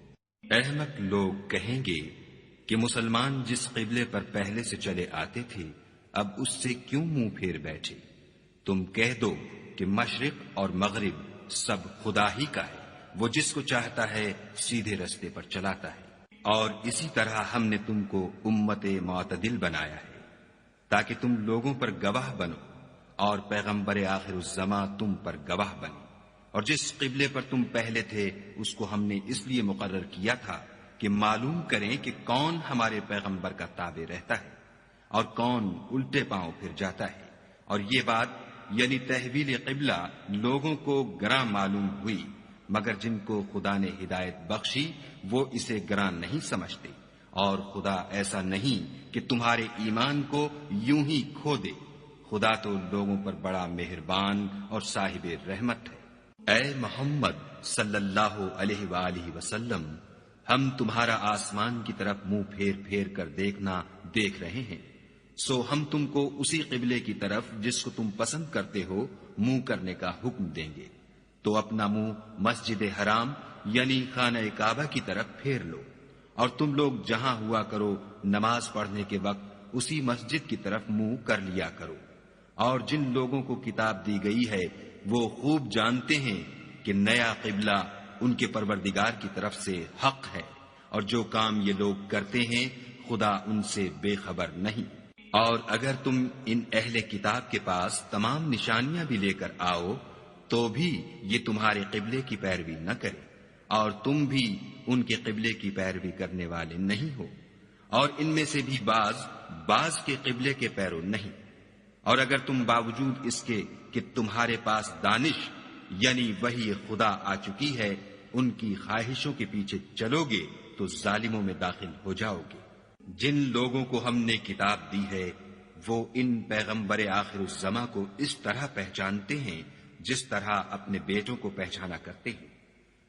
احمق لوگ کہیں گے کہ مسلمان جس قبلے پر پہلے سے چلے آتے تھے اب اس سے کیوں منہ پھیر بیٹھے؟ تم کہہ دو کہ مشرق اور مغرب سب خدا ہی کا ہے، وہ جس کو چاہتا ہے سیدھے رستے پر چلاتا ہے، اور اسی طرح ہم نے تم کو امت معتدل بنایا ہے تاکہ تم لوگوں پر گواہ بنو، اور پیغمبر آخر الزماں تم پر گواہ بنے۔ اور جس قبلے پر تم پہلے تھے اس کو ہم نے اس لیے مقرر کیا تھا کہ معلوم کریں کہ کون ہمارے پیغمبر کا تابع رہتا ہے اور کون الٹے پاؤں پھر جاتا ہے۔ اور یہ بات یعنی تحویل قبلہ لوگوں کو گراں معلوم ہوئی، مگر جن کو خدا نے ہدایت بخشی وہ اسے گراں نہیں سمجھتے، اور خدا ایسا نہیں کہ تمہارے ایمان کو یوں ہی کھو دے۔ خدا تو لوگوں پر بڑا مہربان اور صاحب رحمت ہے۔ اے محمد صلی اللہ علیہ وآلہ وسلم، ہم تمہارا آسمان کی طرف منہ پھیر پھیر کر دیکھنا دیکھ رہے ہیں، سو ہم تم کو اسی قبلے کی طرف جس کو تم پسند کرتے ہو منہ کرنے کا حکم دیں گے، تو اپنا منہ مسجد حرام یعنی خانہ کعبہ کی طرف پھیر لو، اور تم لوگ جہاں ہوا کرو نماز پڑھنے کے وقت اسی مسجد کی طرف منہ کر لیا کرو۔ اور جن لوگوں کو کتاب دی گئی ہے وہ خوب جانتے ہیں کہ نیا قبلہ ان کے پروردگار کی طرف سے حق ہے، اور جو کام یہ لوگ کرتے ہیں خدا ان سے بے خبر نہیں۔ اور اگر تم ان اہل کتاب کے پاس تمام نشانیاں بھی لے کر آؤ تو بھی یہ تمہارے قبلے کی پیروی نہ کرے، اور تم بھی ان کے قبلے کی پیروی کرنے والے نہیں ہو، اور ان میں سے بھی بعض کے قبلے کے پیرو نہیں۔ اور اگر تم باوجود اس کے کہ تمہارے پاس دانش یعنی وحی خدا آ چکی ہے ان کی خواہشوں کے پیچھے چلو گے تو ظالموں میں داخل ہو جاؤ گے۔ جن لوگوں کو ہم نے کتاب دی ہے وہ ان پیغمبر آخر الزماں کو اس طرح پہچانتے ہیں جس طرح اپنے بیٹوں کو پہچانا کرتے ہیں،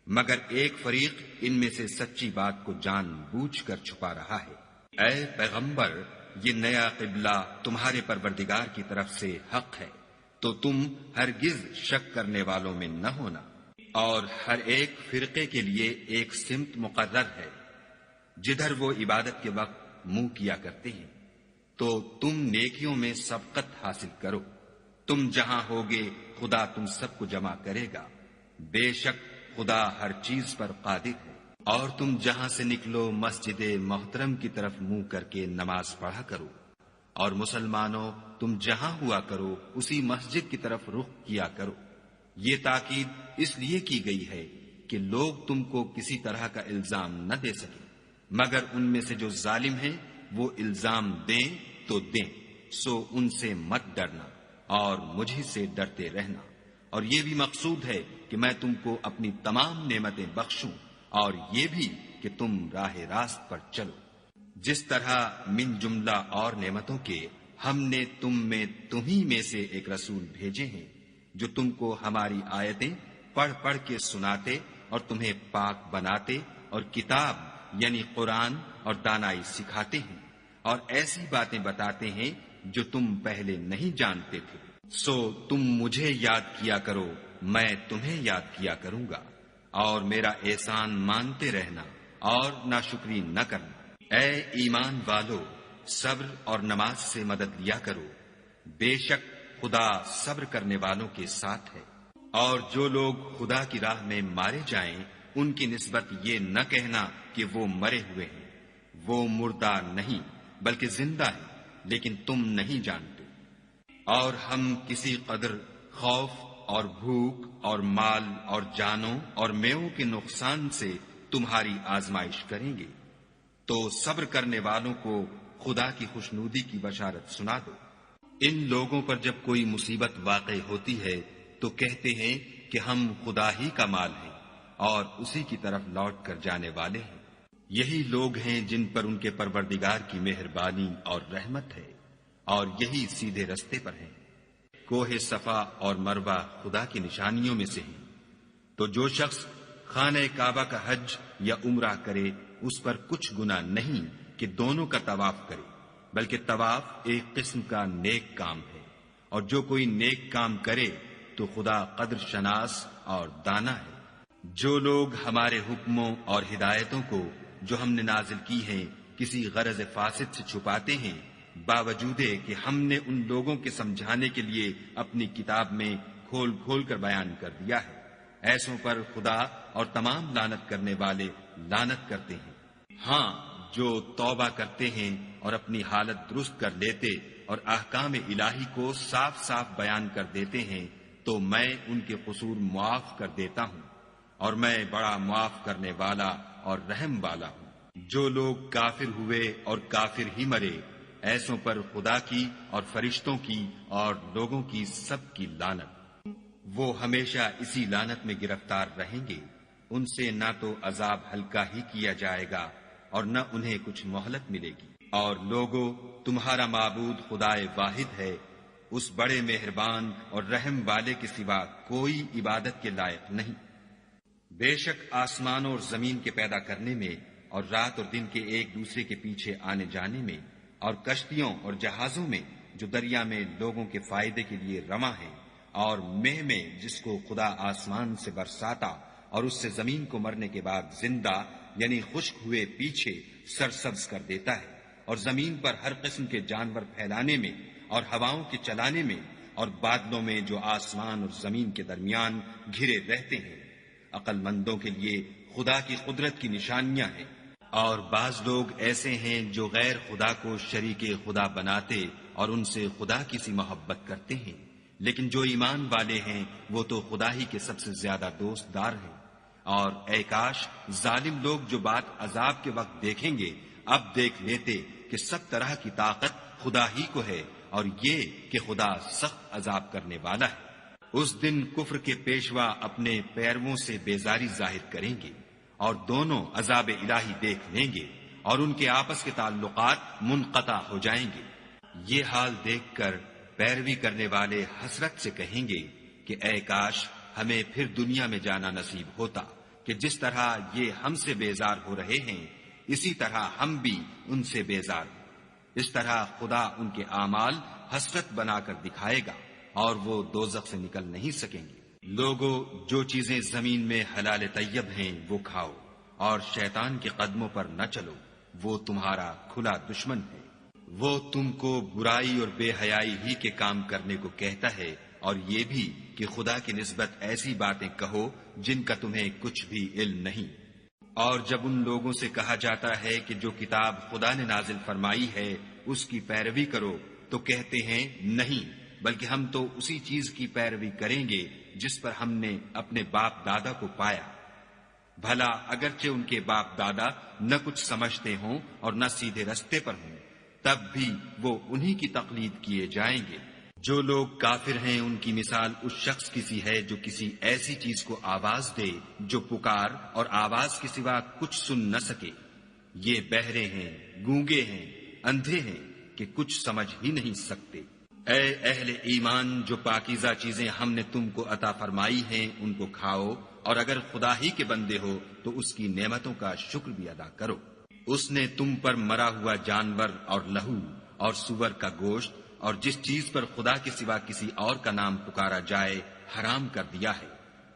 مگر ایک فریق ان میں سے سچی بات کو جان بوجھ کر چھپا رہا ہے۔ اے پیغمبر، یہ نیا قبلہ تمہارے پروردگار کی طرف سے حق ہے، تو تم ہرگز شک کرنے والوں میں نہ ہونا، اور ہر ایک فرقے کے لیے ایک سمت مقرر ہے جدھر وہ عبادت کے وقت منہ کیا کرتے ہیں، تو تم نیکیوں میں سبقت حاصل کرو۔ تم جہاں ہوگے خدا تم سب کو جمع کرے گا، بے شک خدا ہر چیز پر قادر ہے۔ اور تم جہاں سے نکلو مسجد محترم کی طرف منہ کر کے نماز پڑھا کرو، اور مسلمانوں تم جہاں ہوا کرو اسی مسجد کی طرف رخ کیا کرو۔ یہ تاکید اس لیے کی گئی ہے کہ لوگ تم کو کسی طرح کا الزام نہ دے سکے، مگر ان میں سے جو ظالم ہیں وہ الزام دیں تو دیں، سو ان سے مت ڈرنا اور مجھ سے ڈرتے رہنا۔ اور یہ بھی مقصود ہے کہ میں تم کو اپنی تمام نعمتیں بخشوں، اور یہ بھی کہ تم راہ راست پر چلو۔ جس طرح من جملہ اور نعمتوں کے ہم نے تمہیں میں سے ایک رسول بھیجے ہیں جو تم کو ہماری آیتیں پڑھ پڑھ کے سناتے اور تمہیں پاک بناتے اور کتاب یعنی قرآن اور دانائی سکھاتے ہیں اور ایسی باتیں بتاتے ہیں جو تم پہلے نہیں جانتے تھے۔ سو تم مجھے یاد کیا کرو، میں تمہیں یاد کیا کروں گا، اور میرا احسان مانتے رہنا اور ناشکری نہ کرنا۔ اے ایمان والو، صبر اور نماز سے مدد لیا کرو، بے شک خدا صبر کرنے والوں کے ساتھ ہے۔ اور جو لوگ خدا کی راہ میں مارے جائیں ان کی نسبت یہ نہ کہنا کہ وہ مرے ہوئے ہیں، وہ مردہ نہیں بلکہ زندہ ہیں، لیکن تم نہیں جانتے۔ اور ہم کسی قدر خوف اور بھوک اور مال اور جانوں اور میووں کے نقصان سے تمہاری آزمائش کریں گے، تو صبر کرنے والوں کو خدا کی خوشنودی کی بشارت سنا دو۔ ان لوگوں پر جب کوئی مصیبت واقع ہوتی ہے تو کہتے ہیں کہ ہم خدا ہی کا مال ہیں اور اسی کی طرف لوٹ کر جانے والے ہیں۔ یہی لوگ ہیں جن پر ان کے پروردگار کی مہربانی اور رحمت ہے، اور یہی سیدھے رستے پر ہیں۔ کوہ صفا اور مروہ خدا کی نشانیوں میں سے ہیں، تو جو شخص خانہ کعبہ کا حج یا عمرہ کرے اس پر کچھ گناہ نہیں کہ دونوں کا طواف کرے، بلکہ طواف ایک قسم کا نیک کام ہے، اور جو کوئی نیک کام کرے تو خدا قدر شناس اور دانا ہے۔ جو لوگ ہمارے حکموں اور ہدایتوں کو جو ہم نے نازل کی ہیں کسی غرض فاسد سے چھپاتے ہیں، باوجود کہ ہم نے ان لوگوں کے سمجھانے کے لیے اپنی کتاب میں کھول کھول کر بیان کر دیا ہے، ایسوں پر خدا اور تمام لعنت کرنے والے لعنت کرتے ہیں۔ ہاں، جو توبہ کرتے ہیں اور اپنی حالت درست کر لیتے اور احکام الہی کو صاف صاف بیان کر دیتے ہیں تو میں ان کے قصور معاف کر دیتا ہوں، اور میں بڑا معاف کرنے والا اور رحم والا ہوں۔ جو لوگ کافر ہوئے اور کافر ہی مرے، ایسوں پر خدا کی اور فرشتوں کی اور لوگوں کی سب کی لعنت۔ وہ ہمیشہ اسی لعنت میں گرفتار رہیں گے، ان سے نہ تو عذاب ہلکا ہی کیا جائے گا اور نہ انہیں کچھ مہلت ملے گی۔ اور لوگوں، تمہارا معبود خدائے واحد ہے، اس بڑے مہربان اور رحم والے کے سوا کوئی عبادت کے لائق نہیں۔ بے شک آسمانوں اور زمین کے پیدا کرنے میں اور رات اور دن کے ایک دوسرے کے پیچھے آنے جانے میں اور کشتیوں اور جہازوں میں جو دریا میں لوگوں کے فائدے کے لیے رواں ہیں، اور مہ میں جس کو خدا آسمان سے برساتا اور اس سے زمین کو مرنے کے بعد زندہ یعنی خشک ہوئے پیچھے سرسبز کر دیتا ہے، اور زمین پر ہر قسم کے جانور پھیلانے میں اور ہواؤں کے چلانے میں اور بادلوں میں جو آسمان اور زمین کے درمیان گھرے رہتے ہیں، عقل مندوں کے لیے خدا کی قدرت کی نشانیاں ہیں۔ اور بعض لوگ ایسے ہیں جو غیر خدا کو شریک خدا بناتے اور ان سے خدا کی سی محبت کرتے ہیں، لیکن جو ایمان والے ہیں وہ تو خدا ہی کے سب سے زیادہ دوست دار ہیں۔ اور اے کاش ظالم لوگ جو بات عذاب کے وقت دیکھیں گے اب دیکھ لیتے کہ سب طرح کی طاقت خدا ہی کو ہے، اور یہ کہ خدا سخت عذاب کرنے والا ہے۔ اس دن کفر کے پیشوا اپنے پیرووں سے بیزاری ظاہر کریں گے اور دونوں عذاب الہی دیکھ لیں گے اور ان کے آپس کے تعلقات منقطع ہو جائیں گے۔ یہ حال دیکھ کر پیروی کرنے والے حسرت سے کہیں گے کہ اے کاش ہمیں پھر دنیا میں جانا نصیب ہوتا کہ جس طرح یہ ہم سے بیزار ہو رہے ہیں اسی طرح ہم بھی ان سے بیزار ہوں۔ اس طرح خدا ان کے اعمال حسرت بنا کر دکھائے گا اور وہ دوزخ سے نکل نہیں سکیں گے۔ لوگوں، جو چیزیں زمین میں حلال طیب ہیں وہ کھاؤ، اور شیطان کے قدموں پر نہ چلو، وہ تمہارا کھلا دشمن ہے۔ وہ تم کو برائی اور بے حیائی ہی کے کام کرنے کو کہتا ہے، اور یہ بھی کہ خدا کی نسبت ایسی باتیں کہو جن کا تمہیں کچھ بھی علم نہیں۔ اور جب ان لوگوں سے کہا جاتا ہے کہ جو کتاب خدا نے نازل فرمائی ہے اس کی پیروی کرو تو کہتے ہیں نہیں، بلکہ ہم تو اسی چیز کی پیروی کریں گے جس پر ہم نے اپنے باپ دادا کو پایا۔ بھلا اگرچہ ان کے باپ دادا نہ کچھ سمجھتے ہوں اور نہ سیدھے رستے پر ہوں، تب بھی وہ انہی کی تقلید کیے جائیں گے۔ جو لوگ کافر ہیں ان کی مثال اس شخص کی سی ہے جو کسی ایسی چیز کو آواز دے جو پکار اور آواز کے سوا کچھ سن نہ سکے۔ یہ بہرے ہیں، گونگے ہیں، اندھے ہیں کہ کچھ سمجھ ہی نہیں سکتے۔ اے اہل ایمان، جو پاکیزہ چیزیں ہم نے تم کو عطا فرمائی ہیں ان کو کھاؤ، اور اگر خدا ہی کے بندے ہو تو اس کی نعمتوں کا شکر بھی ادا کرو۔ اس نے تم پر مرا ہوا جانور اور لہو اور سور کا گوشت اور جس چیز پر خدا کے سوا کسی اور کا نام پکارا جائے حرام کر دیا ہے۔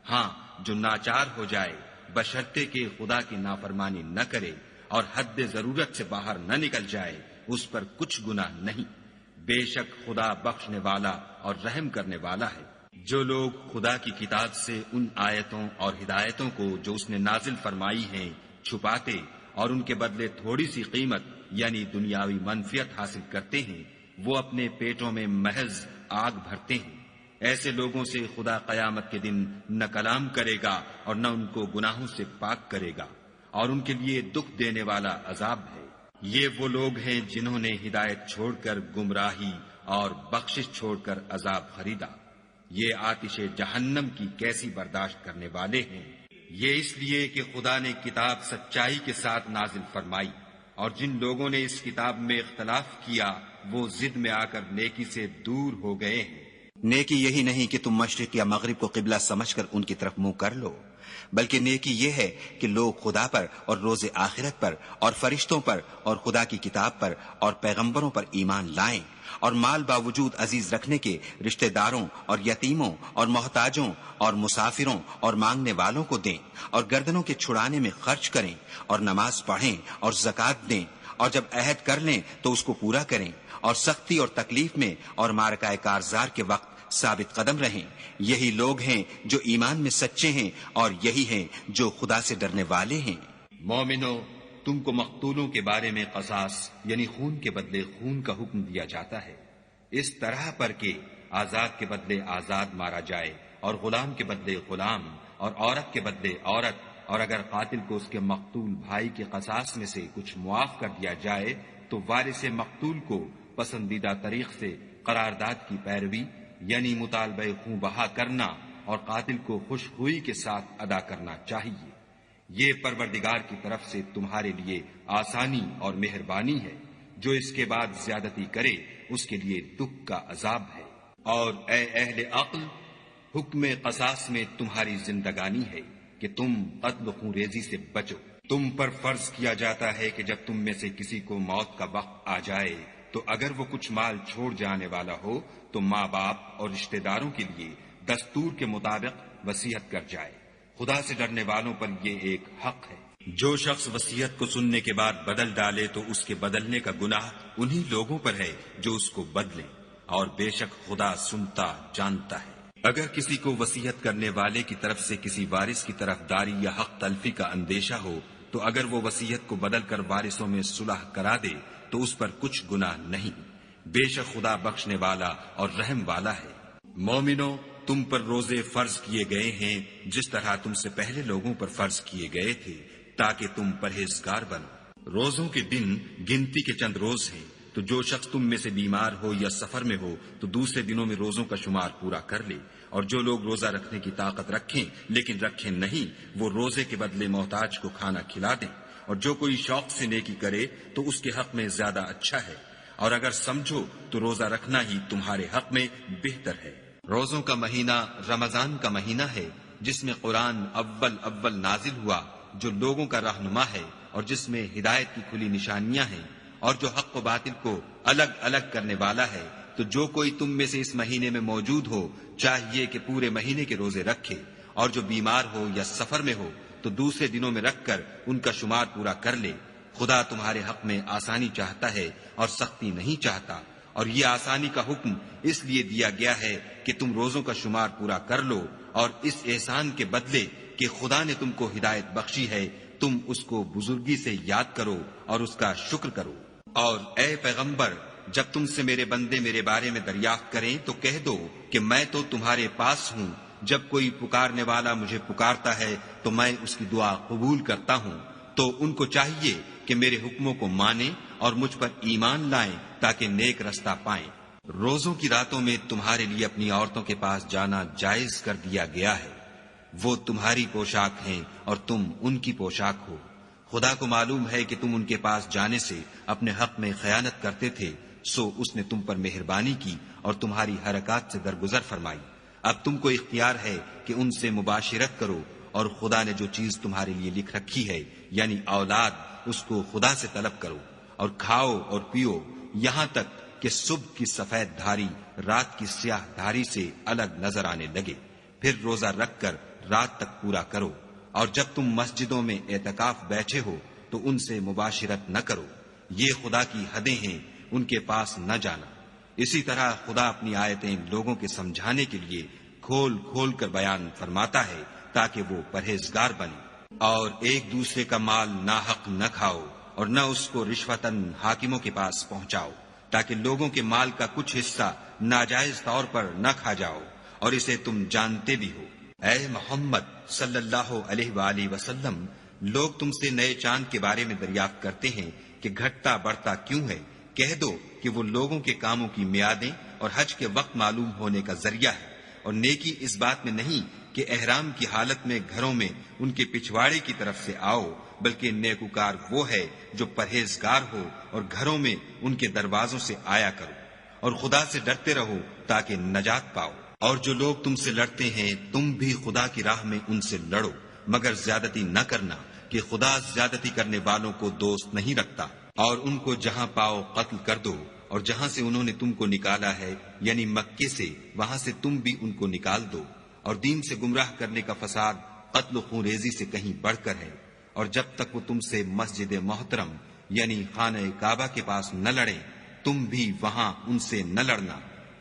ہاں، جو ناچار ہو جائے بشرطے کہ خدا کی نافرمانی نہ کرے اور حد ضرورت سے باہر نہ نکل جائے، اس پر کچھ گناہ نہیں۔ بے شک خدا بخشنے والا اور رحم کرنے والا ہے۔ جو لوگ خدا کی کتاب سے ان آیتوں اور ہدایتوں کو جو اس نے نازل فرمائی ہیں چھپاتے اور ان کے بدلے تھوڑی سی قیمت یعنی دنیاوی منفعت حاصل کرتے ہیں، وہ اپنے پیٹوں میں محض آگ بھرتے ہیں۔ ایسے لوگوں سے خدا قیامت کے دن نہ کلام کرے گا اور نہ ان کو گناہوں سے پاک کرے گا، اور ان کے لیے دکھ دینے والا عذاب ہے۔ یہ وہ لوگ ہیں جنہوں نے ہدایت چھوڑ کر گمراہی اور بخشش چھوڑ کر عذاب خریدا۔ یہ آتش جہنم کی کیسی برداشت کرنے والے ہیں۔ یہ اس لیے کہ خدا نے کتاب سچائی کے ساتھ نازل فرمائی، اور جن لوگوں نے اس کتاب میں اختلاف کیا وہ ضد میں آ کر نیکی سے دور ہو گئے ہیں۔ نیکی یہی نہیں کہ تم مشرق یا مغرب کو قبلہ سمجھ کر ان کی طرف منہ کر لو، بلکہ نیکی یہ ہے کہ لوگ خدا پر اور روز آخرت پر اور فرشتوں پر اور خدا کی کتاب پر اور پیغمبروں پر ایمان لائیں، اور مال باوجود عزیز رکھنے کے رشتہ داروں اور یتیموں اور محتاجوں اور مسافروں اور مانگنے والوں کو دیں، اور گردنوں کے چھڑانے میں خرچ کریں، اور نماز پڑھیں اور زکوٰۃ دیں، اور جب عہد کر لیں تو اس کو پورا کریں، اور سختی اور تکلیف میں اور معرکہ کارزار کے وقت ثابت قدم رہیں۔ یہی لوگ ہیں جو ایمان میں سچے ہیں، اور یہی ہیں جو خدا سے ڈرنے والے ہیں۔ مومنو، تم کو مقتولوں کے بارے میں قصاص یعنی خون کے بدلے خون کا حکم دیا جاتا ہے، اس طرح پر کہ آزاد کے بدلے آزاد مارا جائے، اور غلام کے بدلے غلام، اور عورت کے بدلے عورت، اور اگر قاتل کو اس کے مقتول بھائی کے قصاص میں سے کچھ معاف کر دیا جائے تو وارث مقتول کو پسندیدہ طریق سے قرارداد کی پیروی یعنی مطالبہ خوں بہا کرنا اور قاتل کو خوش ہوئی کے ساتھ ادا کرنا چاہیے۔ یہ پروردگار کی طرف سے تمہارے لیے آسانی اور مہربانی ہے۔ جو اس کے بعد زیادتی کرے اس کے لیے دکھ کا عذاب ہے۔ اور اے اہل عقل، حکم قصاص میں تمہاری زندگانی ہے کہ تم قتل و خون ریزی سے بچو۔ تم پر فرض کیا جاتا ہے کہ جب تم میں سے کسی کو موت کا وقت آ جائے تو اگر وہ کچھ مال چھوڑ جانے والا ہو تو ماں باپ اور رشتہ داروں کے لیے دستور کے مطابق وصیت کر جائے۔ خدا سے ڈرنے والوں پر یہ ایک حق ہے۔ جو شخص وصیت کو سننے کے بعد بدل ڈالے تو اس کے بدلنے کا گناہ انہی لوگوں پر ہے جو اس کو بدلیں، اور بے شک خدا سنتا جانتا ہے۔ اگر کسی کو وصیت کرنے والے کی طرف سے کسی وارث کی طرف داری یا حق تلفی کا اندیشہ ہو تو اگر وہ وصیت کو بدل کر وارثوں میں صلح کرا دے تو اس پر کچھ گناہ نہیں، بے شک خدا بخشنے والا اور رحم والا ہے۔ مومنو، تم پر روزے فرض کیے گئے ہیں جس طرح تم سے پہلے لوگوں پر فرض کیے گئے تھے تاکہ تم پرہیزگار بنو۔ روزوں کے دن گنتی کے چند روز ہیں، تو جو شخص تم میں سے بیمار ہو یا سفر میں ہو تو دوسرے دنوں میں روزوں کا شمار پورا کر لے، اور جو لوگ روزہ رکھنے کی طاقت رکھیں لیکن رکھیں نہیں وہ روزے کے بدلے محتاج کو کھانا کھلا دیں، اور جو کوئی شوق سے نیکی کرے تو اس کے حق میں زیادہ اچھا ہے، اور اگر سمجھو تو روزہ رکھنا ہی تمہارے حق میں بہتر ہے۔ روزوں کا مہینہ رمضان کا مہینہ ہے جس میں قرآن اول نازل ہوا، جو لوگوں کا رہنما ہے اور جس میں ہدایت کی کھلی نشانیاں ہیں، اور جو حق و باطل کو الگ الگ کرنے والا ہے۔ تو جو کوئی تم میں سے اس مہینے میں موجود ہو چاہیے کہ پورے مہینے کے روزے رکھے، اور جو بیمار ہو یا سفر میں ہو تو دوسرے دنوں میں رکھ کر ان کا شمار پورا کر لے۔ خدا تمہارے حق میں آسانی چاہتا ہے اور سختی نہیں چاہتا، اور یہ آسانی کا حکم اس لیے دیا گیا ہے کہ تم روزوں کا شمار پورا کر لو، اور اس احسان کے بدلے کہ خدا نے تم کو ہدایت بخشی ہے تم اس کو بزرگی سے یاد کرو اور اس کا شکر کرو۔ اور اے پیغمبر، جب تم سے میرے بندے میرے بارے میں دریافت کریں تو کہہ دو کہ میں تو تمہارے پاس ہوں، جب کوئی پکارنے والا مجھے پکارتا ہے تو میں اس کی دعا قبول کرتا ہوں۔ تو ان کو چاہیے کہ میرے حکموں کو مانیں اور مجھ پر ایمان لائیں تاکہ نیک رستہ پائیں۔ روزوں کی راتوں میں تمہارے لیے اپنی عورتوں کے پاس جانا جائز کر دیا گیا ہے، وہ تمہاری پوشاک ہیں اور تم ان کی پوشاک ہو۔ خدا کو معلوم ہے کہ تم ان کے پاس جانے سے اپنے حق میں خیانت کرتے تھے، سو اس نے تم پر مہربانی کی اور تمہاری حرکات سے درگزر فرمائی۔ اب تم کو اختیار ہے کہ ان سے مباشرت کرو، اور خدا نے جو چیز تمہارے لیے لکھ رکھی ہے یعنی اولاد، اس کو خدا سے طلب کرو، اور کھاؤ اور پیو یہاں تک کہ صبح کی سفید دھاری رات کی سیاہ دھاری سے الگ نظر آنے لگے، پھر روزہ رکھ کر رات تک پورا کرو، اور جب تم مسجدوں میں اعتکاف بیٹھے ہو تو ان سے مباشرت نہ کرو، یہ خدا کی حدیں ہیں، ان کے پاس نہ جانا۔ اسی طرح خدا اپنی آیتیں لوگوں کے سمجھانے کے لیے کھول کھول کر بیان فرماتا ہے تاکہ وہ پرہیزگار بنے۔ اور ایک دوسرے کا مال ناحق نہ کھاؤ، اور نہ اس کو رشوتاً حاکموں کے پاس پہنچاؤ، تاکہ لوگوں کے مال کا کچھ حصہ ناجائز طور پر نہ کھا جاؤ، اور اسے تم جانتے بھی ہو۔ اے محمد صلی اللہ علیہ وآلہ وسلم، لوگ تم سے نئے چاند کے بارے میں دریافت کرتے ہیں کہ گھٹتا بڑھتا کیوں ہے؟ کہہ دو کہ وہ لوگوں کے کاموں کی میعادیں اور حج کے وقت معلوم ہونے کا ذریعہ ہے، اور نیکی اس بات میں نہیں کہ احرام کی حالت میں گھروں میں ان کے پچھواڑے کی طرف سے آؤ، بلکہ نیکوکار وہ ہے جو پرہیزگار ہو اور گھروں میں ان کے دروازوں سے آیا کرو، اور خدا سے ڈرتے رہو تاکہ نجات پاؤ۔ اور جو لوگ تم سے لڑتے ہیں تم بھی خدا کی راہ میں ان سے لڑو، مگر زیادتی نہ کرنا کہ خدا زیادتی کرنے والوں کو دوست نہیں رکھتا۔ اور ان کو جہاں پاؤ قتل کر دو، اور جہاں سے انہوں نے تم کو نکالا ہے یعنی مکے سے، وہاں سے تم بھی ان کو نکال دو۔ اور دین سے گمراہ کرنے کا فساد قتل و خون ریزی سے کہیں بڑھ کر ہے، اور جب تک وہ تم سے مسجد محترم یعنی خانہ کعبہ کے پاس نہ لڑیں تم بھی وہاں ان سے نہ لڑنا۔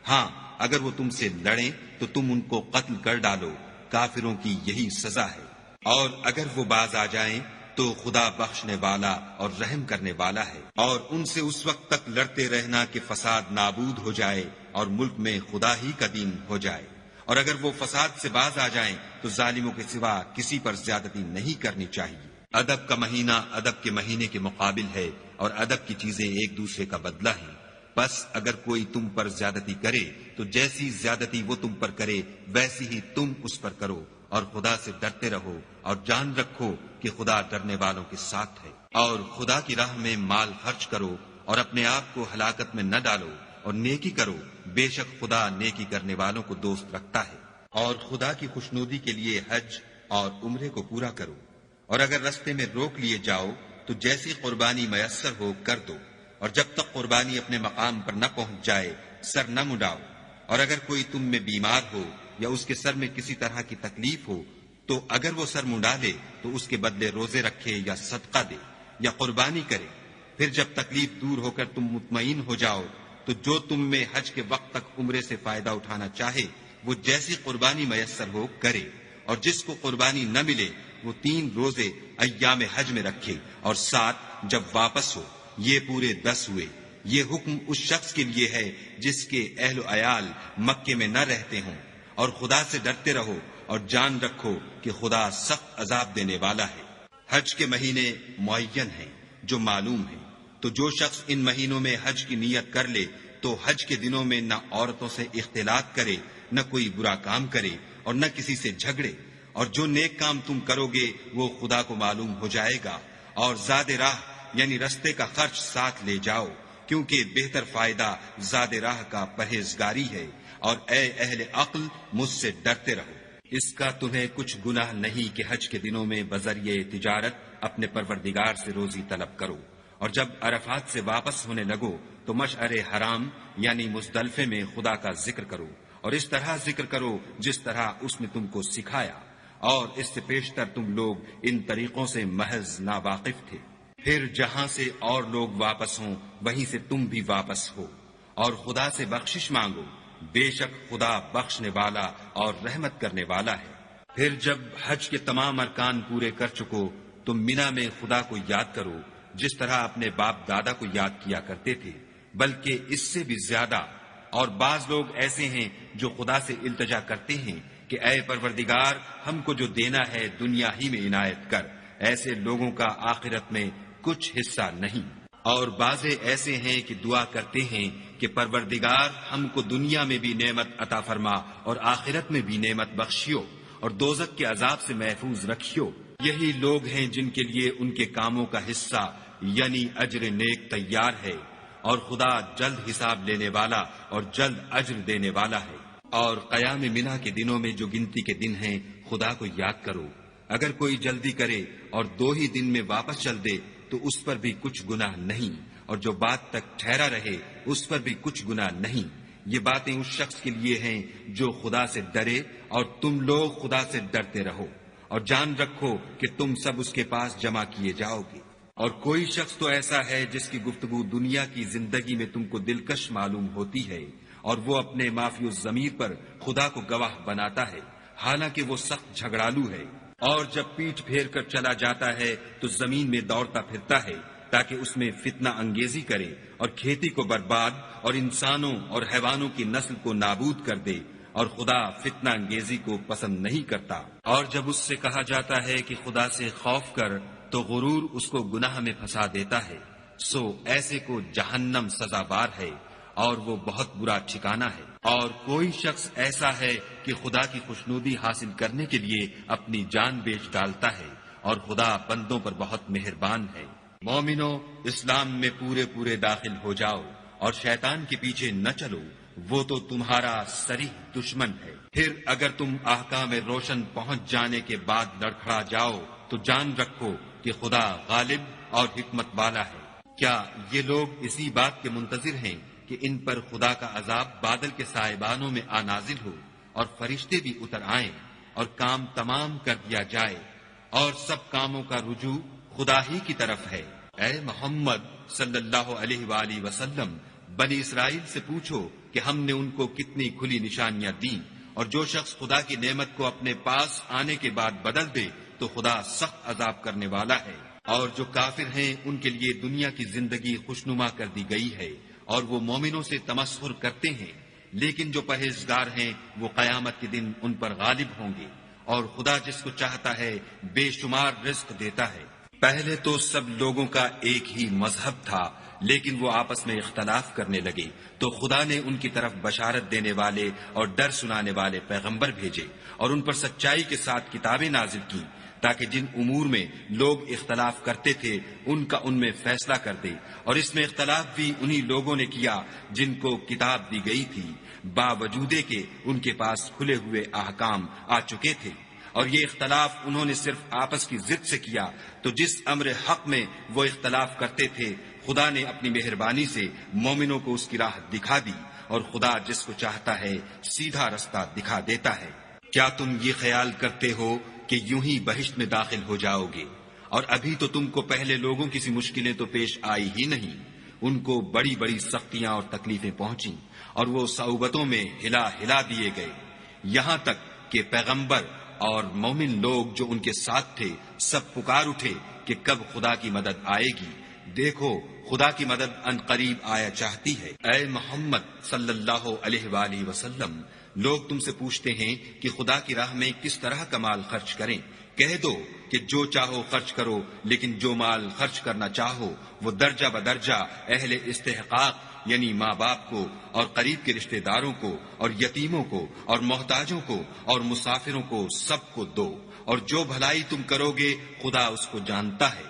ہاں اگر وہ تم سے لڑیں تو تم ان کو قتل کر ڈالو، کافروں کی یہی سزا ہے۔ اور اگر وہ باز آ جائیں تو خدا بخشنے والا اور رحم کرنے والا ہے، اور ان سے اس وقت تک لڑتے رہنا کہ فساد نابود ہو جائے اور ملک میں خدا ہی کا دین ہو جائے۔ اور اگر وہ فساد سے باز آ جائیں تو ظالموں کے سوا کسی پر زیادتی نہیں کرنی چاہیے۔ ادب کا مہینہ ادب کے مہینے کے مقابل ہے، اور ادب کی چیزیں ایک دوسرے کا بدلہ ہیں۔ بس اگر کوئی تم پر زیادتی کرے تو جیسی زیادتی وہ تم پر کرے ویسی ہی تم اس پر کرو، اور خدا سے ڈرتے رہو، اور جان رکھو کہ خدا ڈرنے والوں کے ساتھ ہے۔ اور خدا کی راہ میں مال خرچ کرو، اور اپنے آپ کو ہلاکت میں نہ ڈالو، اور نیکی کرو، بے شک خدا نیکی کرنے والوں کو دوست رکھتا ہے۔ اور خدا کی خوشنودی کے لیے حج اور عمرے کو پورا کرو، اور اگر رستے میں روک لیے جاؤ تو جیسی قربانی میسر ہو کر دو، اور جب تک قربانی اپنے مقام پر نہ پہنچ جائے سر نہ مڈاؤ۔ اور اگر کوئی تم میں بیمار ہو یا اس کے سر میں کسی طرح کی تکلیف ہو تو اگر وہ سر منڈا لے تو اس کے بدلے روزے رکھے یا صدقہ دے یا قربانی کرے۔ پھر جب تکلیف دور ہو کر تم مطمئن ہو جاؤ تو جو تم میں حج کے وقت تک عمرے سے فائدہ اٹھانا چاہے وہ جیسی قربانی میسر ہو کرے، اور جس کو قربانی نہ ملے وہ 3 روزے ایام حج میں رکھے، اور 7 جب واپس ہو، یہ پورے 10 ہوئے۔ یہ حکم اس شخص کے لیے ہے جس کے اہل و عیال مکے میں نہ رہتے ہوں۔ اور خدا سے ڈرتے رہو اور جان رکھو کہ خدا سخت عذاب دینے والا ہے۔ حج کے مہینے معین ہیں جو معلوم ہیں، تو جو شخص ان مہینوں میں حج کی نیت کر لے تو حج کے دنوں میں نہ عورتوں سے اختلاط کرے، نہ کوئی برا کام کرے، اور نہ کسی سے جھگڑے۔ اور جو نیک کام تم کرو گے وہ خدا کو معلوم ہو جائے گا۔ اور زاد راہ یعنی رستے کا خرچ ساتھ لے جاؤ، کیونکہ بہتر فائدہ زاد راہ کا پرہیزگاری ہے۔ اور اے اہل عقل مجھ سے ڈرتے رہو۔ اس کا تمہیں کچھ گناہ نہیں کہ حج کے دنوں میں بذریعہ تجارت اپنے پروردگار سے روزی طلب کرو، اور جب عرفات سے واپس ہونے لگو تو مشعر حرام یعنی مزدلفے میں خدا کا ذکر کرو، اور اس طرح ذکر کرو جس طرح اس نے تم کو سکھایا، اور اس سے پیشتر تم لوگ ان طریقوں سے محض ناواقف تھے۔ پھر جہاں سے اور لوگ واپس ہوں وہیں سے تم بھی واپس ہو، اور خدا سے بخشش مانگو، بے شک خدا بخشنے والا اور رحمت کرنے والا ہے۔ پھر جب حج کے تمام ارکان پورے کر چکو تو مینا میں خدا کو یاد کرو جس طرح اپنے باپ دادا کو یاد کیا کرتے تھے، بلکہ اس سے بھی زیادہ۔ اور بعض لوگ ایسے ہیں جو خدا سے التجا کرتے ہیں کہ اے پروردگار ہم کو جو دینا ہے دنیا ہی میں عنایت کر، ایسے لوگوں کا آخرت میں کچھ حصہ نہیں۔ اور بعض ایسے ہیں کہ دعا کرتے ہیں کہ پروردگار ہم کو دنیا میں بھی نعمت عطا فرما اور آخرت میں بھی نعمت بخشیو، اور دوزخ کے عذاب سے محفوظ رکھیو۔ یہی لوگ ہیں جن کے لیے ان کے کاموں کا حصہ یعنی اجر نیک تیار ہے، اور خدا جلد حساب لینے والا اور جلد اجر دینے والا ہے۔ اور قیام منا کے دنوں میں جو گنتی کے دن ہیں خدا کو یاد کرو۔ اگر کوئی جلدی کرے اور 2 ہی دن میں واپس چل دے تو اس پر بھی کچھ گناہ نہیں، اور جو بات تک ٹھہرا رہے اس پر بھی کچھ گناہ نہیں۔ یہ باتیں اس شخص کے لیے ہیں جو خدا سے ڈرے، اور تم لوگ خدا سے ڈرتے رہو، اور جان رکھو کہ تم سب اس کے پاس جمع کیے جاؤ گے۔ اور کوئی شخص تو ایسا ہے جس کی گفتگو دنیا کی زندگی میں تم کو دلکش معلوم ہوتی ہے، اور وہ اپنے معافی الضمیر پر خدا کو گواہ بناتا ہے، حالانکہ وہ سخت جھگڑالو ہے، اور جب پیٹھ پھیر کر چلا جاتا ہے تو زمین میں دوڑتا پھرتا ہے تاکہ اس میں فتنہ انگیزی کرے اور کھیتی کو برباد اور انسانوں اور حیوانوں کی نسل کو نابود کر دے، اور خدا فتنہ انگیزی کو پسند نہیں کرتا۔ اور جب اس سے کہا جاتا ہے کہ خدا سے خوف کر تو غرور اس کو گناہ میں پھنسا دیتا ہے، سو ایسے کو جہنم سزاوار ہے، اور وہ بہت برا ٹھکانہ ہے۔ اور کوئی شخص ایسا ہے کہ خدا کی خوشنودی حاصل کرنے کے لیے اپنی جان بیچ ڈالتا ہے، اور خدا بندوں پر بہت مہربان ہے۔ مومنو، اسلام میں پورے پورے داخل ہو جاؤ اور شیطان کے پیچھے نہ چلو، وہ تو تمہارا صریح دشمن ہے۔ پھر اگر تم احکام روشن پہنچ جانے کے بعد لڑکھڑا جاؤ تو جان رکھو کہ خدا غالب اور حکمت والا ہے۔ کیا یہ لوگ اسی بات کے منتظر ہیں کہ ان پر خدا کا عذاب بادل کے سائبانوں میں نازل ہو اور فرشتے بھی اتر آئیں اور کام تمام کر دیا جائے، اور سب کاموں کا رجوع خدا ہی کی طرف ہے؟ اے محمد صلی اللہ علیہ وآلہ وسلم، بنی اسرائیل سے پوچھو کہ ہم نے ان کو کتنی کھلی نشانیاں دیں، اور جو شخص خدا کی نعمت کو اپنے پاس آنے کے بعد بدل دے تو خدا سخت عذاب کرنے والا ہے۔ اور جو کافر ہیں ان کے لیے دنیا کی زندگی خوشنما کر دی گئی ہے، اور وہ مومنوں سے تمسخر کرتے ہیں، لیکن جو پرہیزگار ہیں وہ قیامت کے دن ان پر غالب ہوں گے، اور خدا جس کو چاہتا ہے بے شمار رزق دیتا ہے۔ پہلے تو سب لوگوں کا ایک ہی مذہب تھا، لیکن وہ آپس میں اختلاف کرنے لگے تو خدا نے ان کی طرف بشارت دینے والے اور ڈر سنانے والے پیغمبر بھیجے، اور ان پر سچائی کے ساتھ کتابیں نازل کی، تاکہ جن امور میں لوگ اختلاف کرتے تھے ان کا ان میں فیصلہ کر دے۔ اور اس میں اختلاف بھی انہی لوگوں نے کیا جن کو کتاب دی گئی تھی، باوجود کہ ان کے پاس کھلے ہوئے احکام آ چکے تھے، اور یہ اختلاف انہوں نے صرف آپس کی ضد سے کیا۔ تو جس امر حق میں وہ اختلاف کرتے تھے خدا نے اپنی مہربانی سے مومنوں کو اس کی راہ دکھا دی، اور خدا جس کو چاہتا ہے سیدھا رستہ دکھا دیتا ہے۔ کیا تم یہ خیال کرتے ہو کہ یوں ہی بہشت میں داخل ہو جاؤ گے؟ اور ابھی تو تم کو پہلے لوگوں کی سی مشکلیں تو پیش آئی ہی نہیں، ان کو بڑی بڑی سختیاں اور تکلیفیں پہنچیں، اور وہ صعوبتوں میں ہلا ہلا دیے گئے، یہاں تک کہ پیغمبر اور مومن لوگ جو ان کے ساتھ تھے سب پکار اٹھے کہ کب خدا کی مدد آئے گی۔ دیکھو خدا کی مدد ان قریب آیا چاہتی ہے۔ اے محمد صلی اللہ علیہ وآلہ وسلم، لوگ تم سے پوچھتے ہیں کہ خدا کی راہ میں کس طرح کا مال خرچ کریں۔ کہہ دو کہ جو چاہو خرچ کرو، لیکن جو مال خرچ کرنا چاہو وہ درجہ بدرجہ اہل استحقاق یعنی ماں باپ کو اور قریب کے رشتہ داروں کو اور یتیموں کو اور محتاجوں کو اور مسافروں کو سب کو دو، اور جو بھلائی تم کرو گے خدا اس کو جانتا ہے۔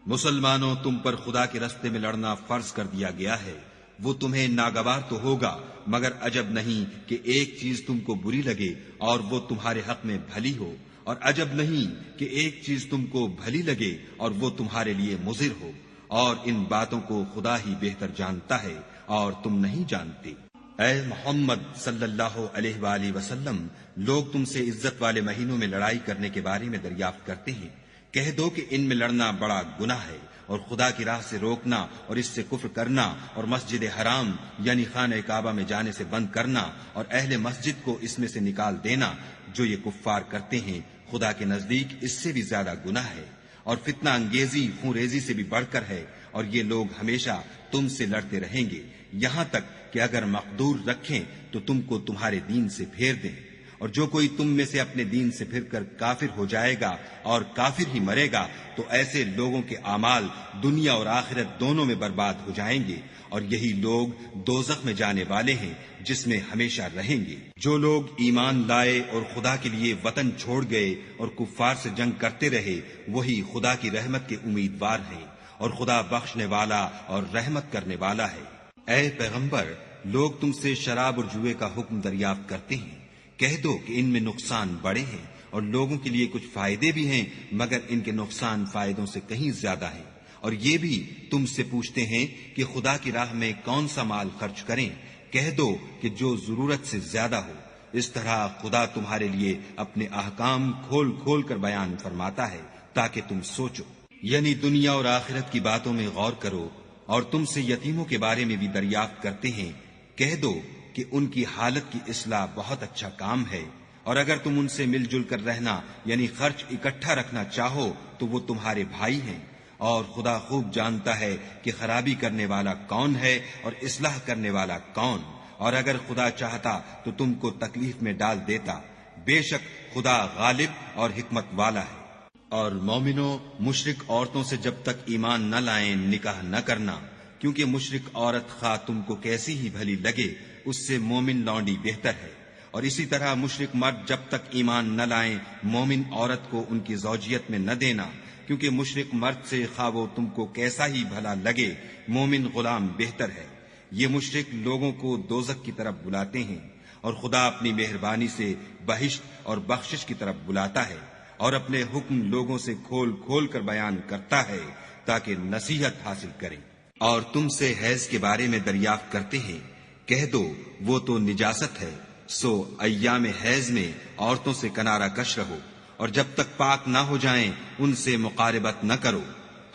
مسلمانوں، تم پر خدا کے رستے میں لڑنا فرض کر دیا گیا ہے، وہ تمہیں ناگوار تو ہوگا، مگر عجب نہیں کہ ایک چیز تم کو بری لگے اور وہ تمہارے حق میں بھلی ہو، اور عجب نہیں کہ ایک چیز تم کو بھلی لگے اور وہ تمہارے لیے مضر ہو، اور ان باتوں کو خدا ہی بہتر جانتا ہے اور تم نہیں جانتے۔ اے محمد صلی اللہ علیہ وآلہ وسلم، لوگ تم سے عزت والے مہینوں میں لڑائی کرنے کے بارے میں دریافت کرتے ہیں۔ کہہ دو کہ ان میں لڑنا بڑا گناہ ہے، اور خدا کی راہ سے روکنا اور اس سے کفر کرنا اور مسجد حرام یعنی خانہ کعبہ میں جانے سے بند کرنا اور اہل مسجد کو اس میں سے نکال دینا، جو یہ کفار کرتے ہیں خدا کے نزدیک اس سے بھی زیادہ گناہ ہے، اور فتنہ انگیزی خون ریزی سے بھی بڑھ کر ہے، اور یہ لوگ ہمیشہ تم سے لڑتے رہیں گے، یہاں تک کہ اگر مقدور رکھیں تو تم کو تمہارے دین سے پھیر دیں، اور جو کوئی تم میں سے اپنے دین سے پھر کر کافر ہو جائے گا اور کافر ہی مرے گا تو ایسے لوگوں کے اعمال دنیا اور آخرت دونوں میں برباد ہو جائیں گے، اور یہی لوگ دوزخ میں جانے والے ہیں جس میں ہمیشہ رہیں گے۔ جو لوگ ایمان لائے اور خدا کے لیے وطن چھوڑ گئے اور کفار سے جنگ کرتے رہے وہی خدا کی رحمت کے امیدوار ہیں، اور خدا بخشنے والا اور رحمت کرنے والا ہے۔ اے پیغمبر، لوگ تم سے شراب اور جوئے کا حکم دریافت کرتے ہیں، کہہ دو کہ ان میں نقصان بڑے ہیں اور لوگوں کے لیے کچھ فائدے بھی ہیں، مگر ان کے نقصان فائدوں سے کہیں زیادہ ہیں۔ اور یہ بھی تم سے پوچھتے ہیں کہ خدا کی راہ میں کون سا مال خرچ کریں، کہہ دو کہ جو ضرورت سے زیادہ ہو۔ اس طرح خدا تمہارے لیے اپنے احکام کھول کھول کر بیان فرماتا ہے تاکہ تم سوچو، یعنی دنیا اور آخرت کی باتوں میں غور کرو۔ اور تم سے یتیموں کے بارے میں بھی دریافت کرتے ہیں، کہہ دو کہ ان کی حالت کی اصلاح بہت اچھا کام ہے، اور اگر تم ان سے مل جل کر رہنا یعنی خرچ اکٹھا رکھنا چاہو تو وہ تمہارے بھائی ہیں، اور خدا خوب جانتا ہے کہ خرابی کرنے والا کون ہے اور اصلاح کرنے والا کون۔ اور اگر خدا چاہتا تو تم کو تکلیف میں ڈال دیتا، بے شک خدا غالب اور حکمت والا ہے۔ اور مومنوں، مشرک عورتوں سے جب تک ایمان نہ لائیں نکاح نہ کرنا، کیونکہ مشرک عورت خواہ تم کو کیسی ہی بھلی لگے اس سے مومن لونڈی بہتر ہے۔ اور اسی طرح مشرک مرد جب تک ایمان نہ لائیں مومن عورت کو ان کی زوجیت میں نہ دینا، کیونکہ مشرک مرد سے خواہ وہ تم کو کیسا ہی بھلا لگے مومن غلام بہتر ہے۔ یہ مشرک لوگوں کو دوزخ کی طرف بلاتے ہیں، اور خدا اپنی مہربانی سے بہشت اور بخشش کی طرف بلاتا ہے، اور اپنے حکم لوگوں سے کھول کھول کر بیان کرتا ہے تاکہ نصیحت حاصل کریں۔ اور تم سے حیض کے بارے میں دریافت کرتے ہیں، کہہ دو وہ تو نجاست ہے، سو ایام حیض میں عورتوں سے کنارہ کش رہو، اور جب تک پاک نہ ہو جائیں ان سے مقاربت نہ کرو۔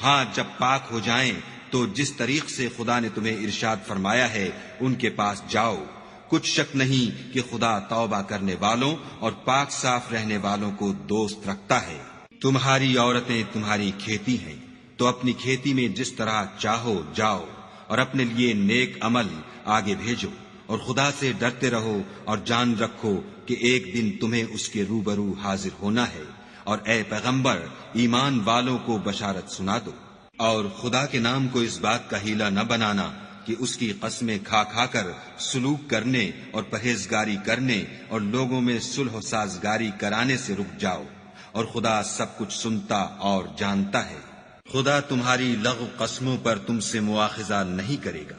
ہاں جب پاک ہو جائیں تو جس طریق سے خدا نے تمہیں ارشاد فرمایا ہے ان کے پاس جاؤ۔ کچھ شک نہیں کہ خدا توبہ کرنے والوں اور پاک صاف رہنے والوں کو دوست رکھتا ہے۔ تمہاری عورتیں تمہاری کھیتی ہیں، تو اپنی کھیتی میں جس طرح چاہو جاؤ، اور اپنے لیے نیک عمل آگے بھیجو، اور خدا سے ڈرتے رہو، اور جان رکھو کہ ایک دن تمہیں اس کے روبرو حاضر ہونا ہے۔ اور اے پیغمبر، ایمان والوں کو بشارت سنا دو، اور خدا کے نام کو اس بات کا ہیلہ نہ بنانا کہ اس کی قسمیں کھا کھا کر سلوک کرنے اور پرہیزگاری کرنے اور لوگوں میں صلح و سازگاری کرانے سے رک جاؤ، اور خدا سب کچھ سنتا اور جانتا ہے۔ خدا تمہاری لغو قسموں پر تم سے مواخذہ نہیں کرے گا،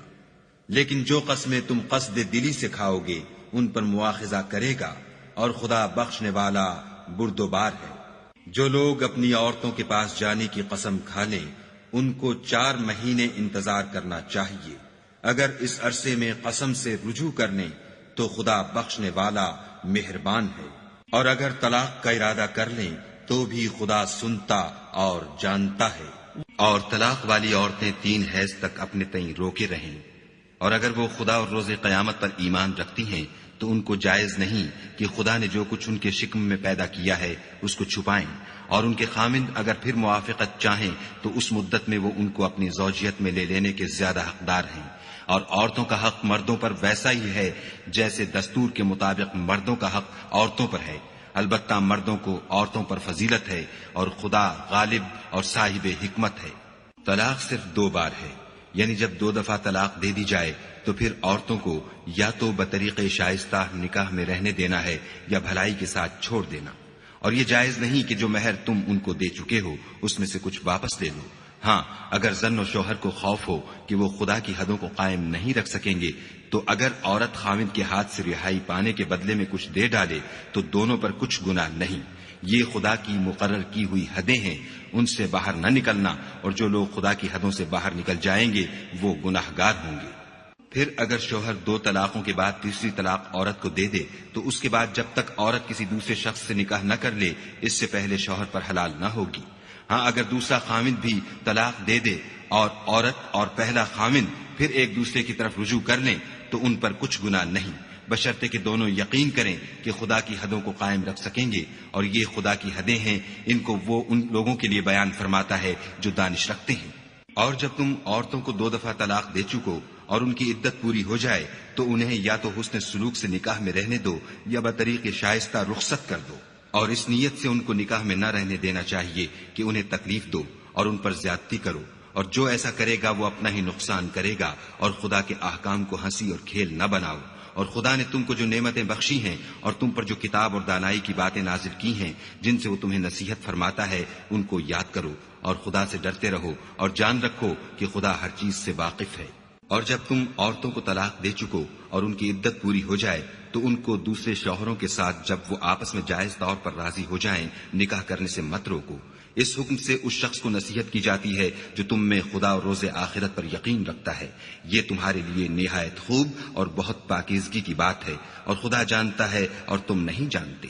لیکن جو قسمیں تم قصد دلی سے کھاؤ گے ان پر مواخذہ کرے گا، اور خدا بخشنے والا بردبار ہے۔ جو لوگ اپنی عورتوں کے پاس جانے کی قسم کھا لیں ان کو 4 مہینے انتظار کرنا چاہیے۔ اگر اس عرصے میں قسم سے رجوع کر لیں تو خدا بخشنے والا مہربان ہے، اور اگر طلاق کا ارادہ کر لیں تو بھی خدا سنتا اور جانتا ہے۔ اور طلاق والی عورتیں 3 حیض تک اپنے تئیں روکے رہیں، اور اگر وہ خدا اور روز قیامت پر ایمان رکھتی ہیں تو ان کو جائز نہیں کہ خدا نے جو کچھ ان کے شکم میں پیدا کیا ہے اس کو چھپائیں، اور ان کے خامند اگر پھر موافقت چاہیں تو اس مدت میں وہ ان کو اپنی زوجیت میں لے لینے کے زیادہ حقدار ہیں۔ اور عورتوں کا حق مردوں پر ویسا ہی ہے جیسے دستور کے مطابق مردوں کا حق عورتوں پر ہے، البتہ مردوں کو عورتوں پر فضیلت ہے، اور خدا غالب اور صاحب حکمت ہے۔ طلاق صرف 2 بار ہے، یعنی جب 2 دفعہ طلاق دے دی جائے تو پھر عورتوں کو یا تو بطریق شائستہ نکاح میں رہنے دینا ہے یا بھلائی کے ساتھ چھوڑ دینا، اور یہ جائز نہیں کہ جو مہر تم ان کو دے چکے ہو اس میں سے کچھ واپس لے لو۔ ہاں اگر زن و شوہر کو خوف ہو کہ وہ خدا کی حدوں کو قائم نہیں رکھ سکیں گے تو اگر عورت خاوند کے ہاتھ سے رہائی پانے کے بدلے میں کچھ دے ڈالے تو دونوں پر کچھ گناہ نہیں۔ یہ خدا کی مقرر کی ہوئی حدیں ہیں، ان سے باہر نہ نکلنا، اور جو لوگ خدا کی حدوں سے باہر نکل جائیں گے وہ گناہگار ہوں گے۔ پھر اگر شوہر 2 طلاقوں کے بعد تیسری طلاق عورت کو دے دے تو اس کے بعد جب تک عورت کسی دوسرے شخص سے نکاح نہ کر لے اس سے پہلے شوہر پر حلال نہ ہوگی۔ ہاں اگر دوسرا خامند بھی طلاق دے دے اور عورت اور پہلا خامند پھر ایک دوسرے کی طرف رجوع کر لیں تو ان پر کچھ گناہ نہیں، بشرطے کہ دونوں یقین کریں کہ خدا کی حدوں کو قائم رکھ سکیں گے، اور یہ خدا کی حدیں ہیں، ان کو وہ ان لوگوں کے لیے بیان فرماتا ہے جو دانش رکھتے ہیں۔ اور جب تم عورتوں کو 2 دفعہ طلاق دے چکو اور ان کی عدت پوری ہو جائے تو انہیں یا تو حسن سلوک سے نکاح میں رہنے دو یا بطریق شائستہ رخصت کر دو، اور اس نیت سے ان کو نکاح میں نہ رہنے دینا چاہیے کہ انہیں تکلیف دو اور ان پر زیادتی کرو، اور جو ایسا کرے گا وہ اپنا ہی نقصان کرے گا، اور خدا کے احکام کو ہنسی اور کھیل نہ بناؤ، اور خدا نے تم کو جو نعمتیں بخشی ہیں اور تم پر جو کتاب اور دانائی کی باتیں نازل کی ہیں جن سے وہ تمہیں نصیحت فرماتا ہے ان کو یاد کرو اور خدا سے ڈرتے رہو اور جان رکھو کہ خدا ہر چیز سے واقف ہے۔ اور جب تم عورتوں کو طلاق دے چکو اور ان کی عدت پوری ہو جائے تو ان کو دوسرے شوہروں کے ساتھ جب وہ آپس میں جائز طور پر راضی ہو جائیں نکاح کرنے سے مت روکو۔ اس حکم سے اس شخص کو نصیحت کی جاتی ہے جو تم میں خدا اور روز آخرت پر یقین رکھتا ہے، یہ تمہارے لیے نہایت خوب اور بہت پاکیزگی کی بات ہے، اور خدا جانتا ہے اور تم نہیں جانتے۔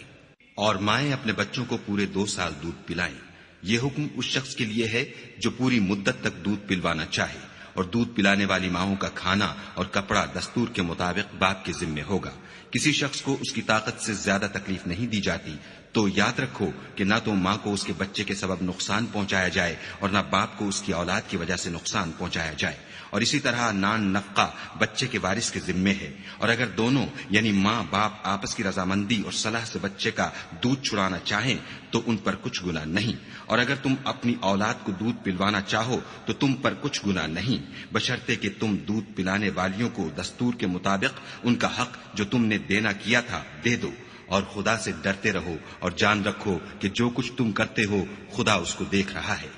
اور مائیں اپنے بچوں کو پورے 2 سال دودھ پلائیں، یہ حکم اس شخص کے لیے ہے جو پوری مدت تک دودھ پلوانا چاہے، اور دودھ پلانے والی ماؤں کا کھانا اور کپڑا دستور کے مطابق باپ کے ذمے ہوگا۔ کسی شخص کو اس کی طاقت سے زیادہ تکلیف نہیں دی جاتی، تو یاد رکھو کہ نہ تو ماں کو اس کے بچے کے سبب نقصان پہنچایا جائے اور نہ باپ کو اس کی اولاد کی وجہ سے نقصان پہنچایا جائے، اور اسی طرح نان نفقہ بچے کے وارث کے ذمے ہے، اور اگر دونوں یعنی ماں باپ آپس کی رضامندی اور صلاح سے بچے کا دودھ چھڑانا چاہیں تو ان پر کچھ گناہ نہیں، اور اگر تم اپنی اولاد کو دودھ پلوانا چاہو تو تم پر کچھ گناہ نہیں، بشرطے کہ تم دودھ پلانے والیوں کو دستور کے مطابق ان کا حق جو تم نے دینا کیا تھا دے دو، اور خدا سے ڈرتے رہو اور جان رکھو کہ جو کچھ تم کرتے ہو خدا اس کو دیکھ رہا ہے۔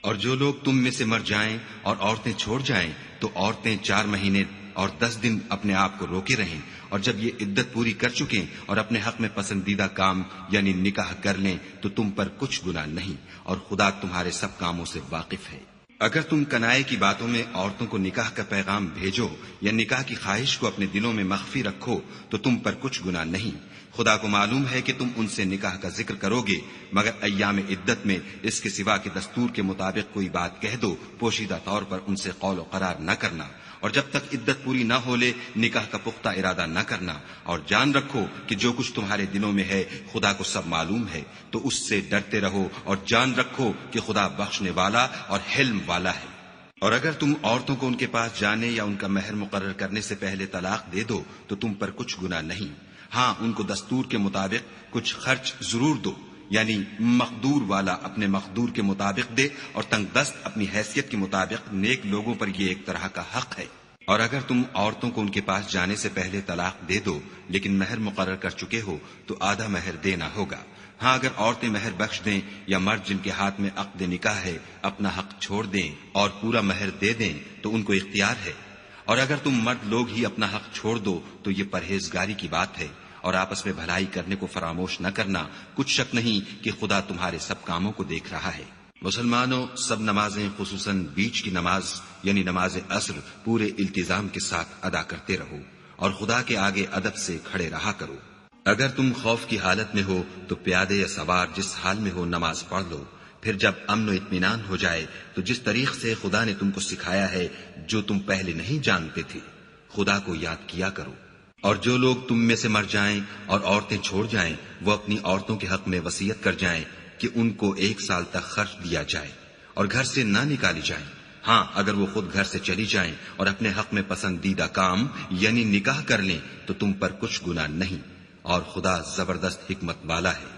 اور جو لوگ تم میں سے مر جائیں اور عورتیں چھوڑ جائیں تو عورتیں 4 مہینے اور 10 دن اپنے آپ کو روکے رہیں، اور جب یہ عدت پوری کر چکیں اور اپنے حق میں پسندیدہ کام یعنی نکاح کر لیں تو تم پر کچھ گناہ نہیں، اور خدا تمہارے سب کاموں سے واقف ہے۔ اگر تم کنائے کی باتوں میں عورتوں کو نکاح کا پیغام بھیجو یا نکاح کی خواہش کو اپنے دلوں میں مخفی رکھو تو تم پر کچھ گناہ نہیں، خدا کو معلوم ہے کہ تم ان سے نکاح کا ذکر کرو گے، مگر ایام عدت میں اس کے سوا کہ دستور کے مطابق کوئی بات کہہ دو، پوشیدہ طور پر ان سے قول و قرار نہ کرنا، اور جب تک عدت پوری نہ ہو لے نکاح کا پختہ ارادہ نہ کرنا، اور جان رکھو کہ جو کچھ تمہارے دلوں میں ہے خدا کو سب معلوم ہے، تو اس سے ڈرتے رہو اور جان رکھو کہ خدا بخشنے والا اور حلم والا ہے۔ اور اگر تم عورتوں کو ان کے پاس جانے یا ان کا مہر مقرر کرنے سے پہلے طلاق دے دو تو تم پر کچھ گناہ نہیں، ہاں ان کو دستور کے مطابق کچھ خرچ ضرور دو، یعنی مقدور والا اپنے مقدور کے مطابق دے اور تنگ دست اپنی حیثیت کے مطابق، نیک لوگوں پر یہ ایک طرح کا حق ہے۔ اور اگر تم عورتوں کو ان کے پاس جانے سے پہلے طلاق دے دو لیکن مہر مقرر کر چکے ہو تو آدھا مہر دینا ہوگا، ہاں اگر عورتیں مہر بخش دیں یا مرد جن کے ہاتھ میں عقد نکاح ہے اپنا حق چھوڑ دیں اور پورا مہر دے دیں تو ان کو اختیار ہے، اور اگر تم مرد لوگ ہی اپنا حق چھوڑ دو تو یہ پرہیزگاری کی بات ہے، اور آپس میں بھلائی کرنے کو فراموش نہ کرنا، کچھ شک نہیں کہ خدا تمہارے سب کاموں کو دیکھ رہا ہے۔ مسلمانوں، سب نمازیں خصوصاً بیچ کی نماز یعنی نماز عصر پورے التزام کے ساتھ ادا کرتے رہو اور خدا کے آگے ادب سے کھڑے رہا کرو۔ اگر تم خوف کی حالت میں ہو تو پیادے یا سوار جس حال میں ہو نماز پڑھ لو، پھر جب امن و اطمینان ہو جائے تو جس طریق سے خدا نے تم کو سکھایا ہے جو تم پہلے نہیں جانتے تھے خدا کو یاد کیا کرو۔ اور جو لوگ تم میں سے مر جائیں اور عورتیں چھوڑ جائیں وہ اپنی عورتوں کے حق میں وصیت کر جائیں کہ ان کو 1 سال تک خرچ دیا جائے اور گھر سے نہ نکالی جائیں، ہاں اگر وہ خود گھر سے چلی جائیں اور اپنے حق میں پسندیدہ کام یعنی نکاح کر لیں تو تم پر کچھ گناہ نہیں، اور خدا زبردست حکمت والا ہے۔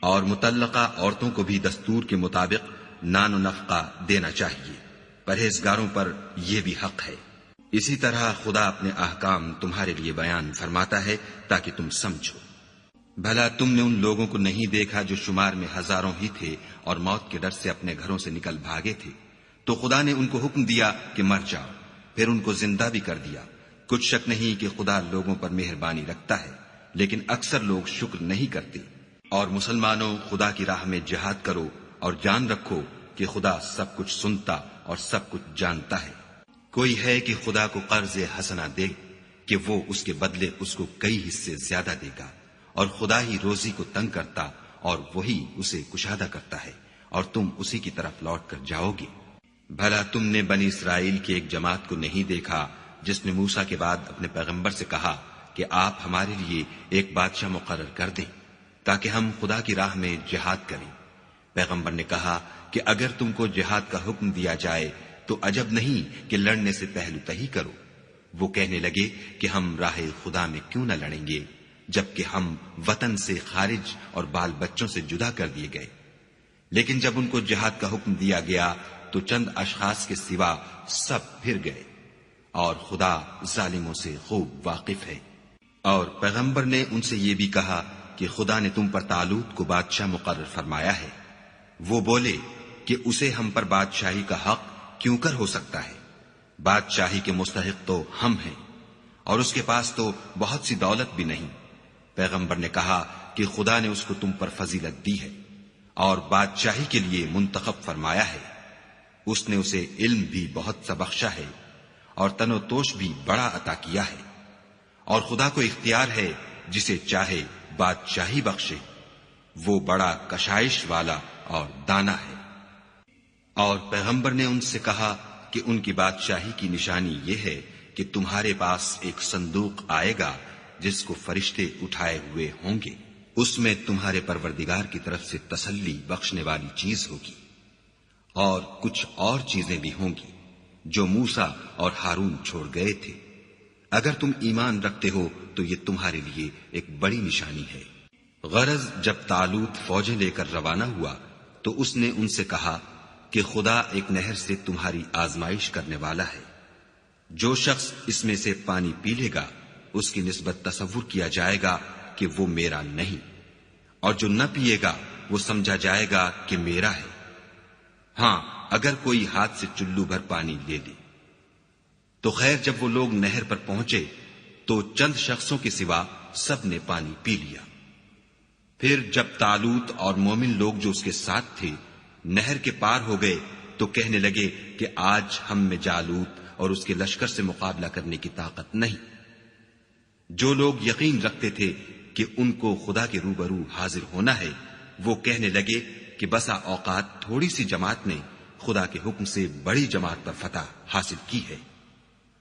اور مطلقہ عورتوں کو بھی دستور کے مطابق نان و نفقہ دینا چاہیے، پرہیزگاروں پر یہ بھی حق ہے۔ اسی طرح خدا اپنے احکام تمہارے لیے بیان فرماتا ہے تاکہ تم سمجھو۔ بھلا تم نے ان لوگوں کو نہیں دیکھا جو شمار میں ہزاروں ہی تھے اور موت کے ڈر سے اپنے گھروں سے نکل بھاگے تھے، تو خدا نے ان کو حکم دیا کہ مر جاؤ، پھر ان کو زندہ بھی کر دیا۔ کچھ شک نہیں کہ خدا لوگوں پر مہربانی رکھتا ہے، لیکن اکثر لوگ شکر نہیں کرتے۔ اور مسلمانوں، خدا کی راہ میں جہاد کرو اور جان رکھو کہ خدا سب کچھ سنتا اور سب کچھ جانتا ہے۔ کوئی ہے کہ خدا کو قرض حسنہ دے کہ وہ اس کے بدلے اس کو کئی حصے زیادہ دے گا، اور خدا ہی روزی کو تنگ کرتا اور وہی اسے کشادہ کرتا ہے، اور تم اسی کی طرف لوٹ کر جاؤ گے۔ بھلا تم نے بنی اسرائیل کی ایک جماعت کو نہیں دیکھا جس نے موسیٰ کے بعد اپنے پیغمبر سے کہا کہ آپ ہمارے لیے ایک بادشاہ مقرر کر دیں تاکہ ہم خدا کی راہ میں جہاد کریں؟ پیغمبر نے کہا کہ اگر تم کو جہاد کا حکم دیا جائے تو عجب نہیں کہ لڑنے سے پہلو تہی کرو۔ وہ کہنے لگے کہ ہم راہ خدا میں کیوں نہ لڑیں گے جبکہ ہم وطن سے خارج اور بال بچوں سے جدا کر دیے گئے۔ لیکن جب ان کو جہاد کا حکم دیا گیا تو چند اشخاص کے سوا سب پھر گئے، اور خدا ظالموں سے خوب واقف ہے۔ اور پیغمبر نے ان سے یہ بھی کہا کہ خدا نے تم پر طالوت کو بادشاہ مقرر فرمایا ہے۔ وہ بولے کہ اسے ہم پر بادشاہی کا حق کیوں کر ہو سکتا ہے؟ بادشاہی کے مستحق تو ہم ہیں، اور اس کے پاس تو بہت سی دولت بھی نہیں۔ پیغمبر نے کہا کہ خدا نے اس کو تم پر فضیلت دی ہے اور بادشاہی کے لیے منتخب فرمایا ہے۔ اس نے اسے علم بھی بہت سا بخشا ہے اور تن و توش بھی بڑا عطا کیا ہے، اور خدا کو اختیار ہے جسے چاہے بادشاہی بخشے۔ وہ بڑا کشائش والا اور دانا ہے۔ اور پیغمبر نے ان سے کہا کہ ان کی بادشاہی کی نشانی یہ ہے کہ تمہارے پاس ایک صندوق آئے گا جس کو فرشتے اٹھائے ہوئے ہوں گے۔ اس میں تمہارے پروردگار کی طرف سے تسلی بخشنے والی چیز ہوگی، اور کچھ اور چیزیں بھی ہوں گی جو موسیٰ اور ہارون چھوڑ گئے تھے۔ اگر تم ایمان رکھتے ہو تو یہ تمہارے لیے ایک بڑی نشانی ہے۔ غرض جب طالوت فوجیں لے کر روانہ ہوا تو اس نے ان سے کہا کہ خدا ایک نہر سے تمہاری آزمائش کرنے والا ہے۔ جو شخص اس میں سے پانی پی لے گا اس کی نسبت تصور کیا جائے گا کہ وہ میرا نہیں، اور جو نہ پیے گا وہ سمجھا جائے گا کہ میرا ہے۔ ہاں، اگر کوئی ہاتھ سے چلو بھر پانی لے لے تو خیر، جب وہ لوگ نہر پر پہنچے تو چند شخصوں کے سوا سب نے پانی پی لیا۔ پھر جب طالوت اور مومن لوگ جو اس کے ساتھ تھے نہر کے پار ہو گئے تو کہنے لگے کہ آج ہم میں جالوت اور اس کے لشکر سے مقابلہ کرنے کی طاقت نہیں۔ جو لوگ یقین رکھتے تھے کہ ان کو خدا کے روبرو حاضر ہونا ہے، وہ کہنے لگے کہ بسا اوقات تھوڑی سی جماعت نے خدا کے حکم سے بڑی جماعت پر فتح حاصل کی ہے،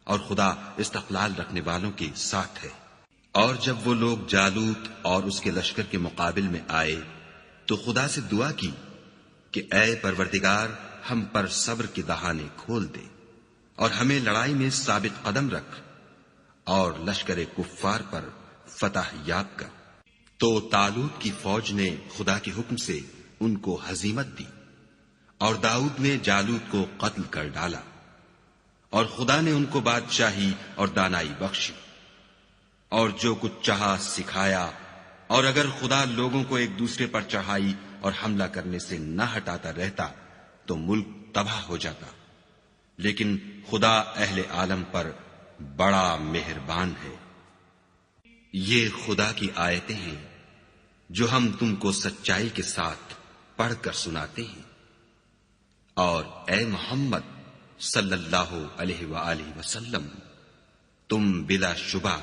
اور خدا استقلال رکھنے والوں کے ساتھ ہے۔ اور جب وہ لوگ جالوت اور اس کے لشکر کے مقابل میں آئے تو خدا سے دعا کی کہ اے پروردگار، ہم پر صبر کے دہانے کھول دے اور ہمیں لڑائی میں ثابت قدم رکھ اور لشکر کفار پر فتح یاب کر۔ تو طالوت کی فوج نے خدا کے حکم سے ان کو ہزیمت دی، اور داؤد نے جالوت کو قتل کر ڈالا، اور خدا نے ان کو بادشاہی اور دانائی بخشی، اور جو کچھ چاہا سکھایا۔ اور اگر خدا لوگوں کو ایک دوسرے پر چڑھائی اور حملہ کرنے سے نہ ہٹاتا رہتا تو ملک تباہ ہو جاتا، لیکن خدا اہل عالم پر بڑا مہربان ہے۔ یہ خدا کی آیتیں ہیں جو ہم تم کو سچائی کے ساتھ پڑھ کر سناتے ہیں۔ اور اے محمد صلی اللہ علیہ وآلہ وسلم، تم بلا شبہ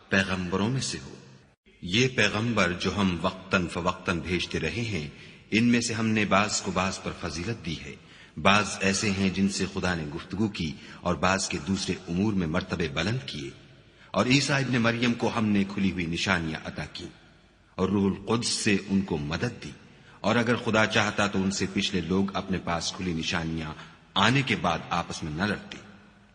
پیغمبروں میں سے ہو۔ یہ پیغمبر جو ہم وقتاً فوقتاً بھیجتے رہے ہیں، ان میں سے ہم نے بعض کو بعض پر فضیلت دی ہے۔ بعض ایسے ہیں جن سے خدا نے گفتگو کی، اور بعض کے دوسرے امور میں مرتبے بلند کیے۔ اور عیسیٰ ابن مریم کو ہم نے کھلی ہوئی نشانیاں عطا کی، اور روح القدس سے ان کو مدد دی۔ اور اگر خدا چاہتا تو ان سے پچھلے لوگ اپنے پاس کھلی نشانیاں آنے کے بعد آپس میں نہ لڑتے،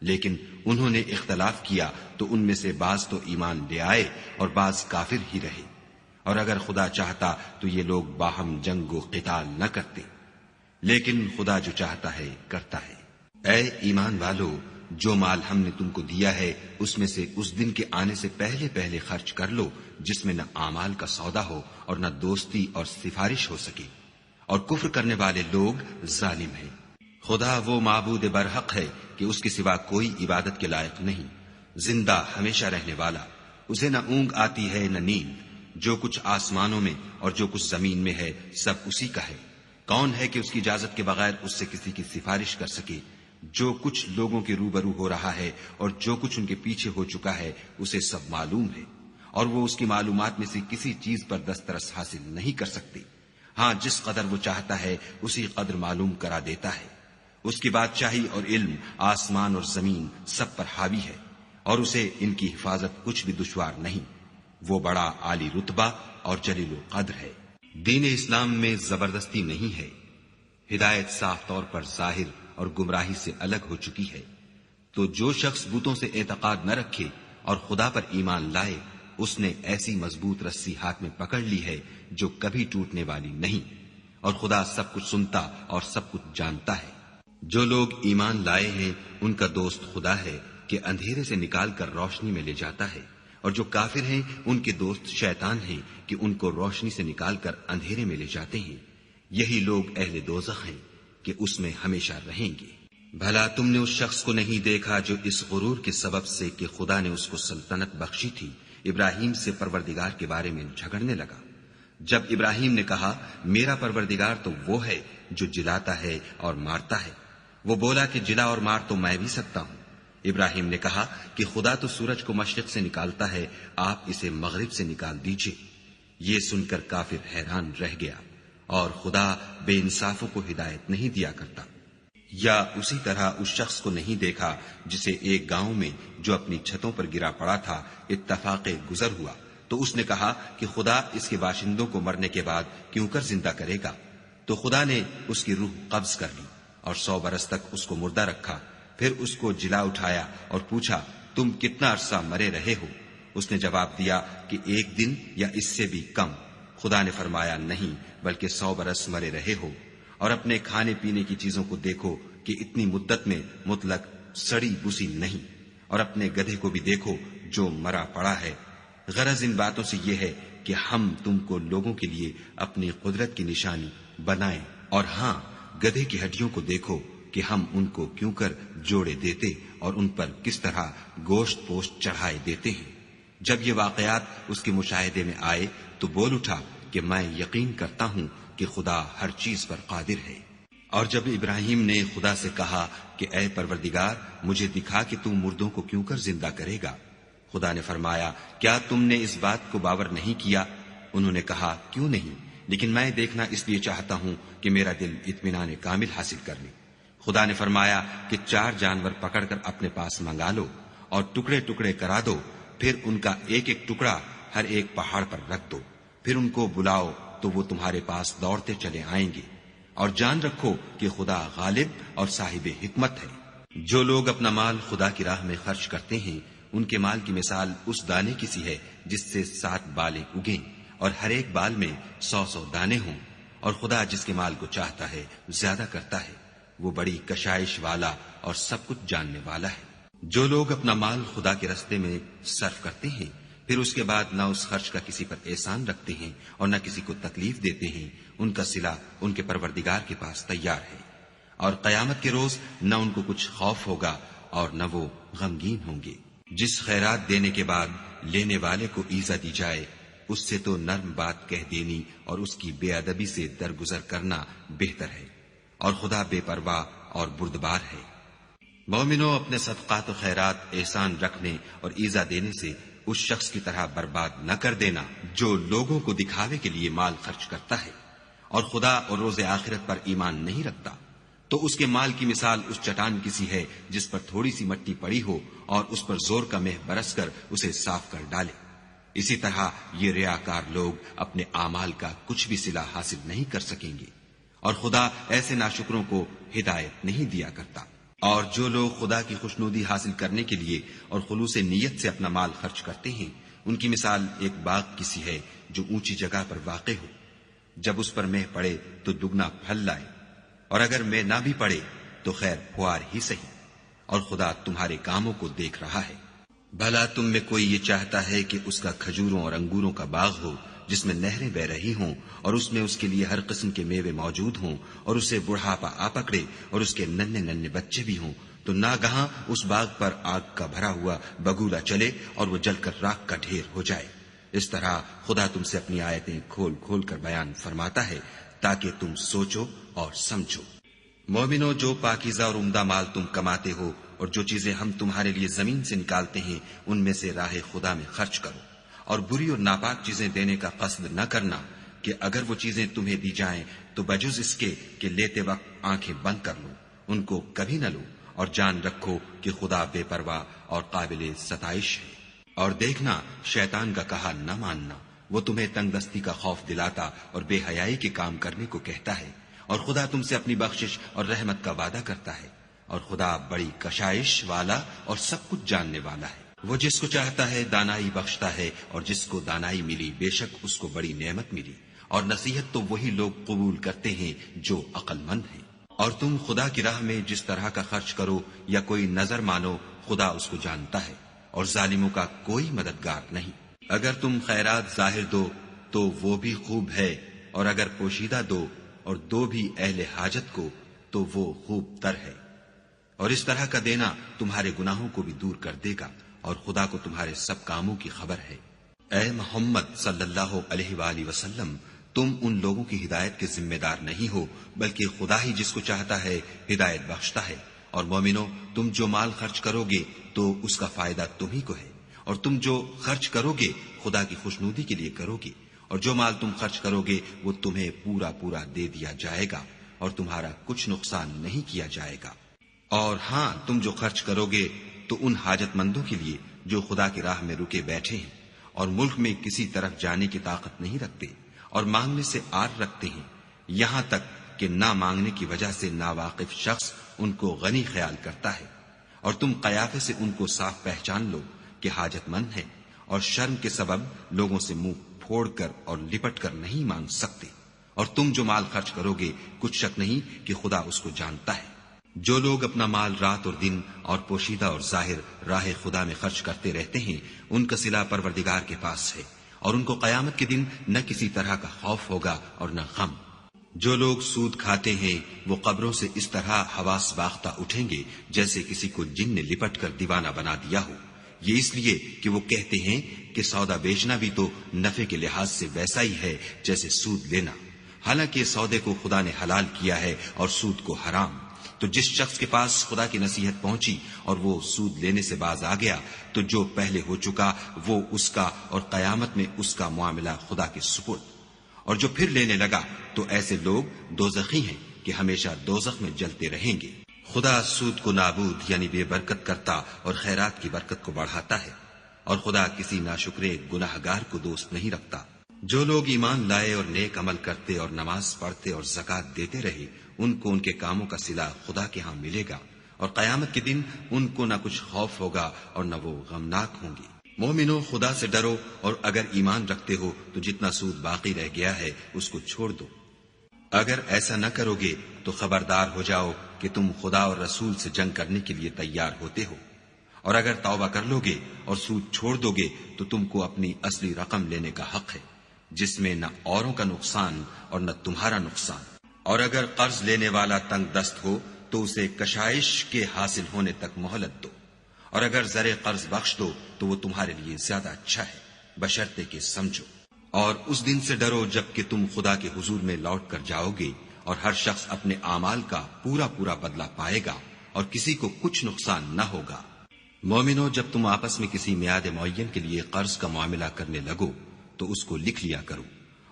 لیکن انہوں نے اختلاف کیا تو ان میں سے بعض تو ایمان لے آئے اور بعض کافر ہی رہے۔ اور اگر خدا چاہتا تو یہ لوگ باہم جنگ و قتال نہ کرتے، لیکن خدا جو چاہتا ہے کرتا ہے۔ اے ایمان والو، جو مال ہم نے تم کو دیا ہے اس میں سے اس دن کے آنے سے پہلے پہلے خرچ کر لو جس میں نہ اعمال کا سودا ہو اور نہ دوستی اور سفارش ہو سکے، اور کفر کرنے والے لوگ ظالم ہیں۔ خدا وہ معبود برحق ہے کہ اس کے سوا کوئی عبادت کے لائق نہیں، زندہ ہمیشہ رہنے والا، اسے نہ اونگ آتی ہے نہ نیند۔ جو کچھ آسمانوں میں اور جو کچھ زمین میں ہے سب اسی کا ہے۔ کون ہے کہ اس کی اجازت کے بغیر اس سے کسی کی سفارش کر سکے؟ جو کچھ لوگوں کے روبرو ہو رہا ہے اور جو کچھ ان کے پیچھے ہو چکا ہے اسے سب معلوم ہے، اور وہ اس کی معلومات میں سے کسی چیز پر دسترس حاصل نہیں کر سکتے۔ ہاں، جس قدر وہ چاہتا ہے اسی قدر معلوم کرا دیتا ہے۔ اس کی بادشاہی اور علم آسمان اور زمین سب پر حاوی ہے، اور اسے ان کی حفاظت کچھ بھی دشوار نہیں۔ وہ بڑا عالی رتبہ اور جلیل القدر ہے۔ دین اسلام میں زبردستی نہیں ہے، ہدایت صاف طور پر ظاہر اور گمراہی سے الگ ہو چکی ہے۔ تو جو شخص بتوں سے اعتقاد نہ رکھے اور خدا پر ایمان لائے، اس نے ایسی مضبوط رسی ہاتھ میں پکڑ لی ہے جو کبھی ٹوٹنے والی نہیں، اور خدا سب کچھ سنتا اور سب کچھ جانتا ہے۔ جو لوگ ایمان لائے ہیں ان کا دوست خدا ہے کہ اندھیرے سے نکال کر روشنی میں لے جاتا ہے، اور جو کافر ہیں ان کے دوست شیطان ہیں کہ ان کو روشنی سے نکال کر اندھیرے میں لے جاتے ہیں. یہی لوگ اہل دوزخ ہیں کہ اس میں ہمیشہ رہیں گے. بھلا تم نے اس شخص کو نہیں دیکھا جو اس غرور کے سبب سے کہ خدا نے اس کو سلطنت بخشی تھی ابراہیم سے پروردگار کے بارے میں جھگڑنے لگا. جب ابراہیم نے کہا میرا پروردگار تو وہ ہے جو جلاتا ہے اور مارتا ہے، وہ بولا کہ جلا اور مار تو میں بھی سکتا ہوں. ابراہیم نے کہا کہ خدا تو سورج کو مشرق سے نکالتا ہے، آپ اسے مغرب سے نکال دیجئے. یہ سن کر کافر حیران رہ گیا، اور خدا بے انصافوں کو ہدایت نہیں دیا کرتا. یا اسی طرح اس شخص کو نہیں دیکھا جسے ایک گاؤں میں جو اپنی چھتوں پر گرا پڑا تھا اتفاق گزر ہوا تو اس نے کہا کہ خدا اس کے باشندوں کو مرنے کے بعد کیوں کر زندہ کرے گا. تو خدا نے اس کی روح قبض کر لی اور 100 برس تک اس کو مردہ رکھا. پھر اس کو جلا اٹھایا اور پوچھا تم کتنا عرصہ مرے رہے ہو؟ اس نے جواب دیا کہ 1 دن یا اس سے بھی کم. خدا نے فرمایا نہیں بلکہ 100 برس مرے رہے ہو. اور اپنے کھانے پینے کی چیزوں کو دیکھو کہ اتنی مدت میں مطلق سڑی بسی نہیں، اور اپنے گدھے کو بھی دیکھو جو مرا پڑا ہے. غرض ان باتوں سے یہ ہے کہ ہم تم کو لوگوں کے لیے اپنی قدرت کی نشانی بنائیں. اور ہاں گدھے کی ہڈیوں کو دیکھو کہ ہم ان کو کیوں کر جوڑے دیتے اور ان پر کس طرح گوشت پوشت چڑھائے دیتے ہیں. جب یہ واقعات اس کے مشاہدے میں آئے تو بول اٹھا کہ میں یقین کرتا ہوں کہ خدا ہر چیز پر قادر ہے. اور جب ابراہیم نے خدا سے کہا کہ اے پروردگار مجھے دکھا کہ تو مردوں کو کیوں کر زندہ کرے گا، خدا نے فرمایا کیا تم نے اس بات کو باور نہیں کیا؟ انہوں نے کہا کیوں نہیں، لیکن میں دیکھنا اس لیے چاہتا ہوں کہ میرا دل اطمینان کامل حاصل کر لے. خدا نے فرمایا کہ 4 جانور پکڑ کر اپنے پاس منگا لو اور ٹکڑے ٹکڑے کرا دو، پھر ان کا ایک ایک ٹکڑا ہر ایک پہاڑ پر رکھ دو، پھر ان کو بلاؤ تو وہ تمہارے پاس دوڑتے چلے آئیں گے. اور جان رکھو کہ خدا غالب اور صاحب حکمت ہے. جو لوگ اپنا مال خدا کی راہ میں خرچ کرتے ہیں ان کے مال کی مثال اس دانے کی سی ہے جس سے 7 بالیں اگیں اور ہر ایک بال میں 100 دانے ہوں. اور خدا جس کے مال کو چاہتا ہے زیادہ کرتا ہے، وہ بڑی کشائش والا اور سب کچھ جاننے والا ہے. جو لوگ اپنا مال خدا کے راستے میں صرف کرتے ہیں پھر اس کے بعد نہ اس خرچ کا کسی پر احسان رکھتے ہیں اور نہ کسی کو تکلیف دیتے ہیں، ان کا صلہ ان کے پروردگار کے پاس تیار ہے. اور قیامت کے روز نہ ان کو کچھ خوف ہوگا اور نہ وہ غمگین ہوں گے. جس خیرات دینے کے بعد لینے والے کو ایزا دی جائے اس سے تو نرم بات کہہ دینی اور اس کی بے ادبی سے درگزر کرنا بہتر ہے. اور خدا بے پرواہ اور بردبار ہے. مومنوں اپنے صدقات و خیرات احسان رکھنے اور ایزا دینے سے اس شخص کی طرح برباد نہ کر دینا جو لوگوں کو دکھاوے کے لیے مال خرچ کرتا ہے اور خدا اور روز آخرت پر ایمان نہیں رکھتا. تو اس کے مال کی مثال اس چٹان کی سی ہے جس پر تھوڑی سی مٹی پڑی ہو اور اس پر زور کا مہ برس کر اسے صاف کر ڈالے. اسی طرح یہ ریاکار لوگ اپنے اعمال کا کچھ بھی صلہ حاصل نہیں کر سکیں گے اور خدا ایسے ناشکروں کو ہدایت نہیں دیا کرتا. اور جو لوگ خدا کی خوشنودی حاصل کرنے کے لیے اور خلوص نیت سے اپنا مال خرچ کرتے ہیں ان کی مثال ایک باغ کی سی ہے جو اونچی جگہ پر واقع ہو. جب اس پر مہ پڑے تو دگنا پھل لائے، اور اگر مہ نہ بھی پڑے تو خیر پھوار ہی سہی، اور خدا تمہارے کاموں کو دیکھ رہا ہے. بھلا تم میں کوئی یہ چاہتا ہے کہ اس کا کھجوروں اور انگوروں کا باغ ہو جس میں نہریں بہ رہی ہوں اور اس میں اس کے لیے ہر قسم کے میوے موجود ہوں اور اسے بڑھاپا آ پکڑے اور اس کے ننھے ننھے بچے بھی ہوں، تو ناگہاں اس باغ پر آگ کا بھرا ہوا بگولا چلے اور وہ جل کر راکھ کا ڈھیر ہو جائے. اس طرح خدا تم سے اپنی آیتیں کھول کھول کر بیان فرماتا ہے تاکہ تم سوچو اور سمجھو. مومنو جو پاکیزہ اور عمدہ مال تم کماتے ہو اور جو چیزیں ہم تمہارے لیے زمین سے نکالتے ہیں ان میں سے راہ خدا میں خرچ کرو، اور بری اور ناپاک چیزیں دینے کا قصد نہ کرنا کہ اگر وہ چیزیں تمہیں دی جائیں تو بجز اس کے کہ لیتے وقت آنکھیں بند کر لو، ان کو کبھی نہ لو. اور جان رکھو کہ خدا بے پرواہ اور قابل ستائش ہے. اور دیکھنا شیطان کا کہا نہ ماننا، وہ تمہیں تنگ دستی کا خوف دلاتا اور بے حیائی کے کام کرنے کو کہتا ہے. اور خدا تم سے اپنی بخشش اور رحمت کا وعدہ کرتا ہے، اور خدا بڑی کشائش والا اور سب کچھ جاننے والا ہے. وہ جس کو چاہتا ہے دانائی بخشتا ہے، اور جس کو دانائی ملی بے شک اس کو بڑی نعمت ملی. اور نصیحت تو وہی لوگ قبول کرتے ہیں جو عقل مند ہیں. اور تم خدا کی راہ میں جس طرح کا خرچ کرو یا کوئی نظر مانو خدا اس کو جانتا ہے. اور ظالموں کا کوئی مددگار نہیں۔ اگر تم خیرات ظاہر دو تو وہ بھی خوب ہے، اور اگر پوشیدہ دو اور دو بھی اہل حاجت کو تو وہ خوب تر ہے، اور اس طرح کا دینا تمہارے گناہوں کو بھی دور کر دے گا، اور خدا کو تمہارے سب کاموں کی خبر ہے۔ اے محمد صلی اللہ علیہ وآلہ وسلم، تم ان لوگوں کی ہدایت کے ذمہ دار نہیں ہو، بلکہ خدا ہی جس کو چاہتا ہے ہدایت بخشتا ہے۔ اور مومنو، تم جو مال خرچ کرو گے تو اس کا فائدہ تمہیں کو ہے، اور تم جو خرچ کرو گے خدا کی خوشنودی کے لیے کرو گے، اور جو مال تم خرچ کرو گے وہ تمہیں پورا پورا دے دیا جائے گا، اور تمہارا کچھ نقصان نہیں کیا جائے گا۔ اور ہاں، تم جو خرچ کرو گے تو ان حاجت مندوں کے لیے جو خدا کی راہ میں رکے بیٹھے ہیں اور ملک میں کسی طرف جانے کی طاقت نہیں رکھتے اور مانگنے سے آر رکھتے ہیں، یہاں تک کہ نہ مانگنے کی وجہ سے ناواقف شخص ان کو غنی خیال کرتا ہے، اور تم قیافے سے ان کو صاف پہچان لو کہ حاجت مند ہے، اور شرم کے سبب لوگوں سے منہ پھوڑ کر اور لپٹ کر نہیں مانگ سکتے۔ اور تم جو مال خرچ کرو گے کچھ شک نہیں کہ خدا اس کو جانتا ہے۔ جو لوگ اپنا مال رات اور دن اور پوشیدہ اور ظاہر راہ خدا میں خرچ کرتے رہتے ہیں، ان کا صلہ پروردگار کے پاس ہے، اور ان کو قیامت کے دن نہ کسی طرح کا خوف ہوگا اور نہ غم۔ جو لوگ سود کھاتے ہیں وہ قبروں سے اس طرح حواس باختہ اٹھیں گے جیسے کسی کو جن نے لپٹ کر دیوانہ بنا دیا ہو، یہ اس لیے کہ وہ کہتے ہیں کہ سودا بیچنا بھی تو نفع کے لحاظ سے ویسا ہی ہے جیسے سود لینا، حالانکہ سودے کو خدا نے حلال کیا ہے اور سود کو حرام۔ تو جس شخص کے پاس خدا کی نصیحت پہنچی اور وہ سود لینے سے باز آ گیا تو جو پہلے ہو چکا وہ اس کا، اور قیامت میں اس کا معاملہ خدا کے سپرد۔ اور جو پھر لینے لگا تو ایسے لوگ دوزخی ہیں کہ ہمیشہ دوزخ میں جلتے رہیں گے۔ خدا سود کو نابود یعنی بے برکت کرتا اور خیرات کی برکت کو بڑھاتا ہے، اور خدا کسی ناشکرے گناہگار کو دوست نہیں رکھتا۔ جو لوگ ایمان لائے اور نیک عمل کرتے اور نماز پڑھتے اور زکوٰۃ دیتے رہے، ان کو ان کے کاموں کا صلہ خدا کے ہاں ملے گا، اور قیامت کے دن ان کو نہ کچھ خوف ہوگا اور نہ وہ غمناک ہوں گے۔ مومنو، خدا سے ڈرو، اور اگر ایمان رکھتے ہو تو جتنا سود باقی رہ گیا ہے اس کو چھوڑ دو۔ اگر ایسا نہ کرو گے تو خبردار ہو جاؤ کہ تم خدا اور رسول سے جنگ کرنے کے لیے تیار ہوتے ہو، اور اگر توبہ کر لو گے اور سود چھوڑ دو گے تو تم کو اپنی اصلی رقم لینے کا حق ہے، جس میں نہ اوروں کا نقصان اور نہ تمہارا نقصان۔ اور اگر قرض لینے والا تنگ دست ہو تو اسے کشائش کے حاصل ہونے تک مہلت دو، اور اگر زر قرض بخش دو تو وہ تمہارے لیے زیادہ اچھا ہے، بشرطے کہ سمجھو۔ اور اس دن سے ڈرو جب کہ تم خدا کے حضور میں لوٹ کر جاؤ گے، اور ہر شخص اپنے اعمال کا پورا پورا بدلہ پائے گا، اور کسی کو کچھ نقصان نہ ہوگا۔ مومنو، جب تم آپس میں کسی میعاد معین کے لیے قرض کا معاملہ کرنے لگو تو اس کو لکھ لیا کرو،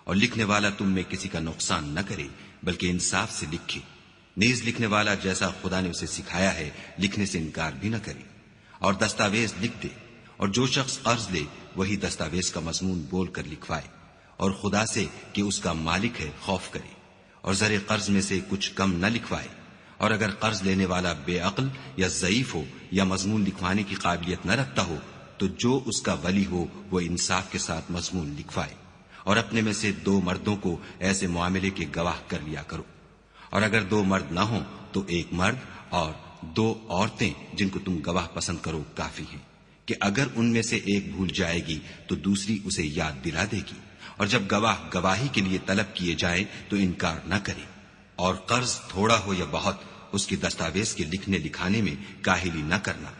اور لکھنے والا تم میں کسی کا نقصان نہ کرے بلکہ انصاف سے لکھے۔ نیز لکھنے والا جیسا خدا نے اسے سکھایا ہے لکھنے سے انکار بھی نہ کرے، اور دستاویز لکھ دے، اور جو شخص قرض لے وہی دستاویز کا مضمون بول کر لکھوائے، اور خدا سے کہ اس کا مالک ہے خوف کرے، اور زر قرض میں سے کچھ کم نہ لکھوائے۔ اور اگر قرض لینے والا بے عقل یا ضعیف ہو یا مضمون لکھوانے کی قابلیت نہ رکھتا ہو تو جو اس کا ولی ہو وہ انصاف کے ساتھ مضمون لکھوائے، اور اپنے میں سے 2 مردوں کو ایسے معاملے کے گواہ کر لیا کرو، اور اگر 2 مرد نہ ہوں تو 1 مرد اور 2 عورتیں جن کو تم گواہ پسند کرو کافی ہیں، کہ اگر ان میں سے ایک بھول جائے گی تو دوسری اسے یاد دلا دے گی، اور جب گواہ گواہی کے لیے طلب کیے جائیں تو انکار نہ کرے۔ اور قرض تھوڑا ہو یا بہت اس کی دستاویز کے لکھنے لکھانے میں کاہلی نہ کرنا،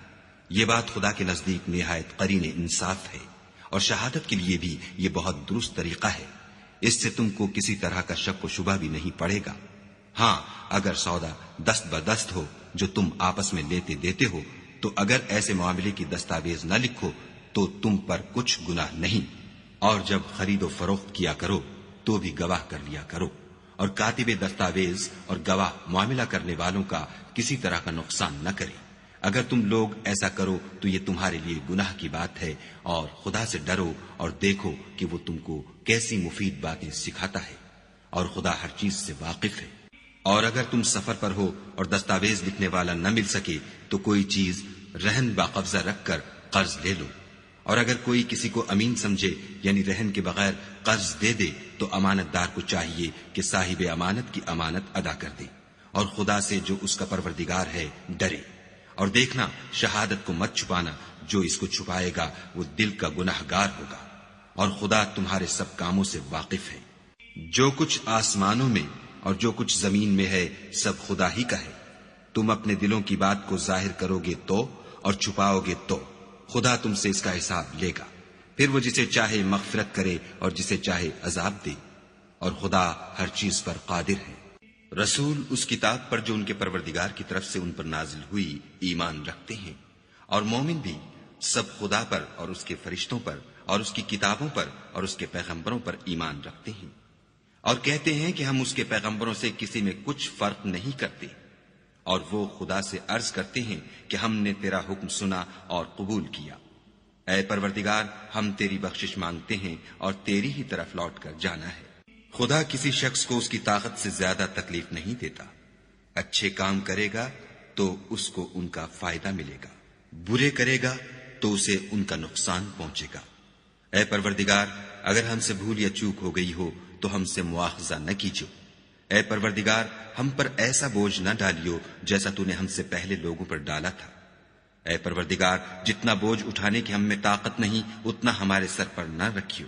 یہ بات خدا کے نزدیک نہایت قرین انصاف ہے، اور شہادت کے لیے بھی یہ بہت درست طریقہ ہے، اس سے تم کو کسی طرح کا شک و شبہ بھی نہیں پڑے گا۔ ہاں، اگر سودا دست بدست ہو جو تم آپس میں لیتے دیتے ہو تو اگر ایسے معاملے کی دستاویز نہ لکھو تو تم پر کچھ گناہ نہیں، اور جب خرید و فروخت کیا کرو تو بھی گواہ کر لیا کرو، اور کاتب دستاویز اور گواہ معاملہ کرنے والوں کا کسی طرح کا نقصان نہ کرے۔ اگر تم لوگ ایسا کرو تو یہ تمہارے لیے گناہ کی بات ہے، اور خدا سے ڈرو اور دیکھو کہ وہ تم کو کیسی مفید باتیں سکھاتا ہے، اور خدا ہر چیز سے واقف ہے۔ اور اگر تم سفر پر ہو اور دستاویز لکھنے والا نہ مل سکے تو کوئی چیز رہن باقبضہ رکھ کر قرض لے لو، اور اگر کوئی کسی کو امین سمجھے یعنی رہن کے بغیر قرض دے دے تو امانت دار کو چاہیے کہ صاحب امانت کی امانت ادا کر دے، اور خدا سے جو اس کا پروردگار ہے ڈرے، اور دیکھنا شہادت کو مت چھپانا، جو اس کو چھپائے گا وہ دل کا گناہگار ہوگا، اور خدا تمہارے سب کاموں سے واقف ہے۔ جو کچھ آسمانوں میں اور جو کچھ زمین میں ہے سب خدا ہی کا ہے۔ تم اپنے دلوں کی بات کو ظاہر کرو گے تو اور چھپاؤ گے تو خدا تم سے اس کا حساب لے گا، پھر وہ جسے چاہے مغفرت کرے اور جسے چاہے عذاب دے، اور خدا ہر چیز پر قادر ہے۔ رسول اس کتاب پر جو ان کے پروردگار کی طرف سے ان پر نازل ہوئی ایمان رکھتے ہیں، اور مومن بھی سب خدا پر اور اس کے فرشتوں پر اور اس کی کتابوں پر اور اس کے پیغمبروں پر ایمان رکھتے ہیں، اور کہتے ہیں کہ ہم اس کے پیغمبروں سے کسی میں کچھ فرق نہیں کرتے، اور وہ خدا سے عرض کرتے ہیں کہ ہم نے تیرا حکم سنا اور قبول کیا۔ اے پروردگار، ہم تیری بخشش مانگتے ہیں اور تیری ہی طرف لوٹ کر جانا ہے۔ خدا کسی شخص کو اس کی طاقت سے زیادہ تکلیف نہیں دیتا۔ اچھے کام کرے گا تو اس کو ان کا فائدہ ملے گا، برے کرے گا تو اسے ان کا نقصان پہنچے گا۔ اے پروردگار، اگر ہم سے بھول یا چوک ہو گئی ہو تو ہم سے مواخذہ نہ کیجو۔ اے پروردگار، ہم پر ایسا بوجھ نہ ڈالیو جیسا تو نے ہم سے پہلے لوگوں پر ڈالا تھا۔ اے پروردگار، جتنا بوجھ اٹھانے کی ہم میں طاقت نہیں اتنا ہمارے سر پر نہ رکھیو،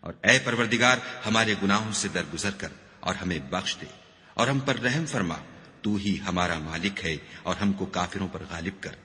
اور اے پروردگار ہمارے گناہوں سے درگزر کر اور ہمیں بخش دے اور ہم پر رحم فرما، تو ہی ہمارا مالک ہے اور ہم کو کافروں پر غالب کر۔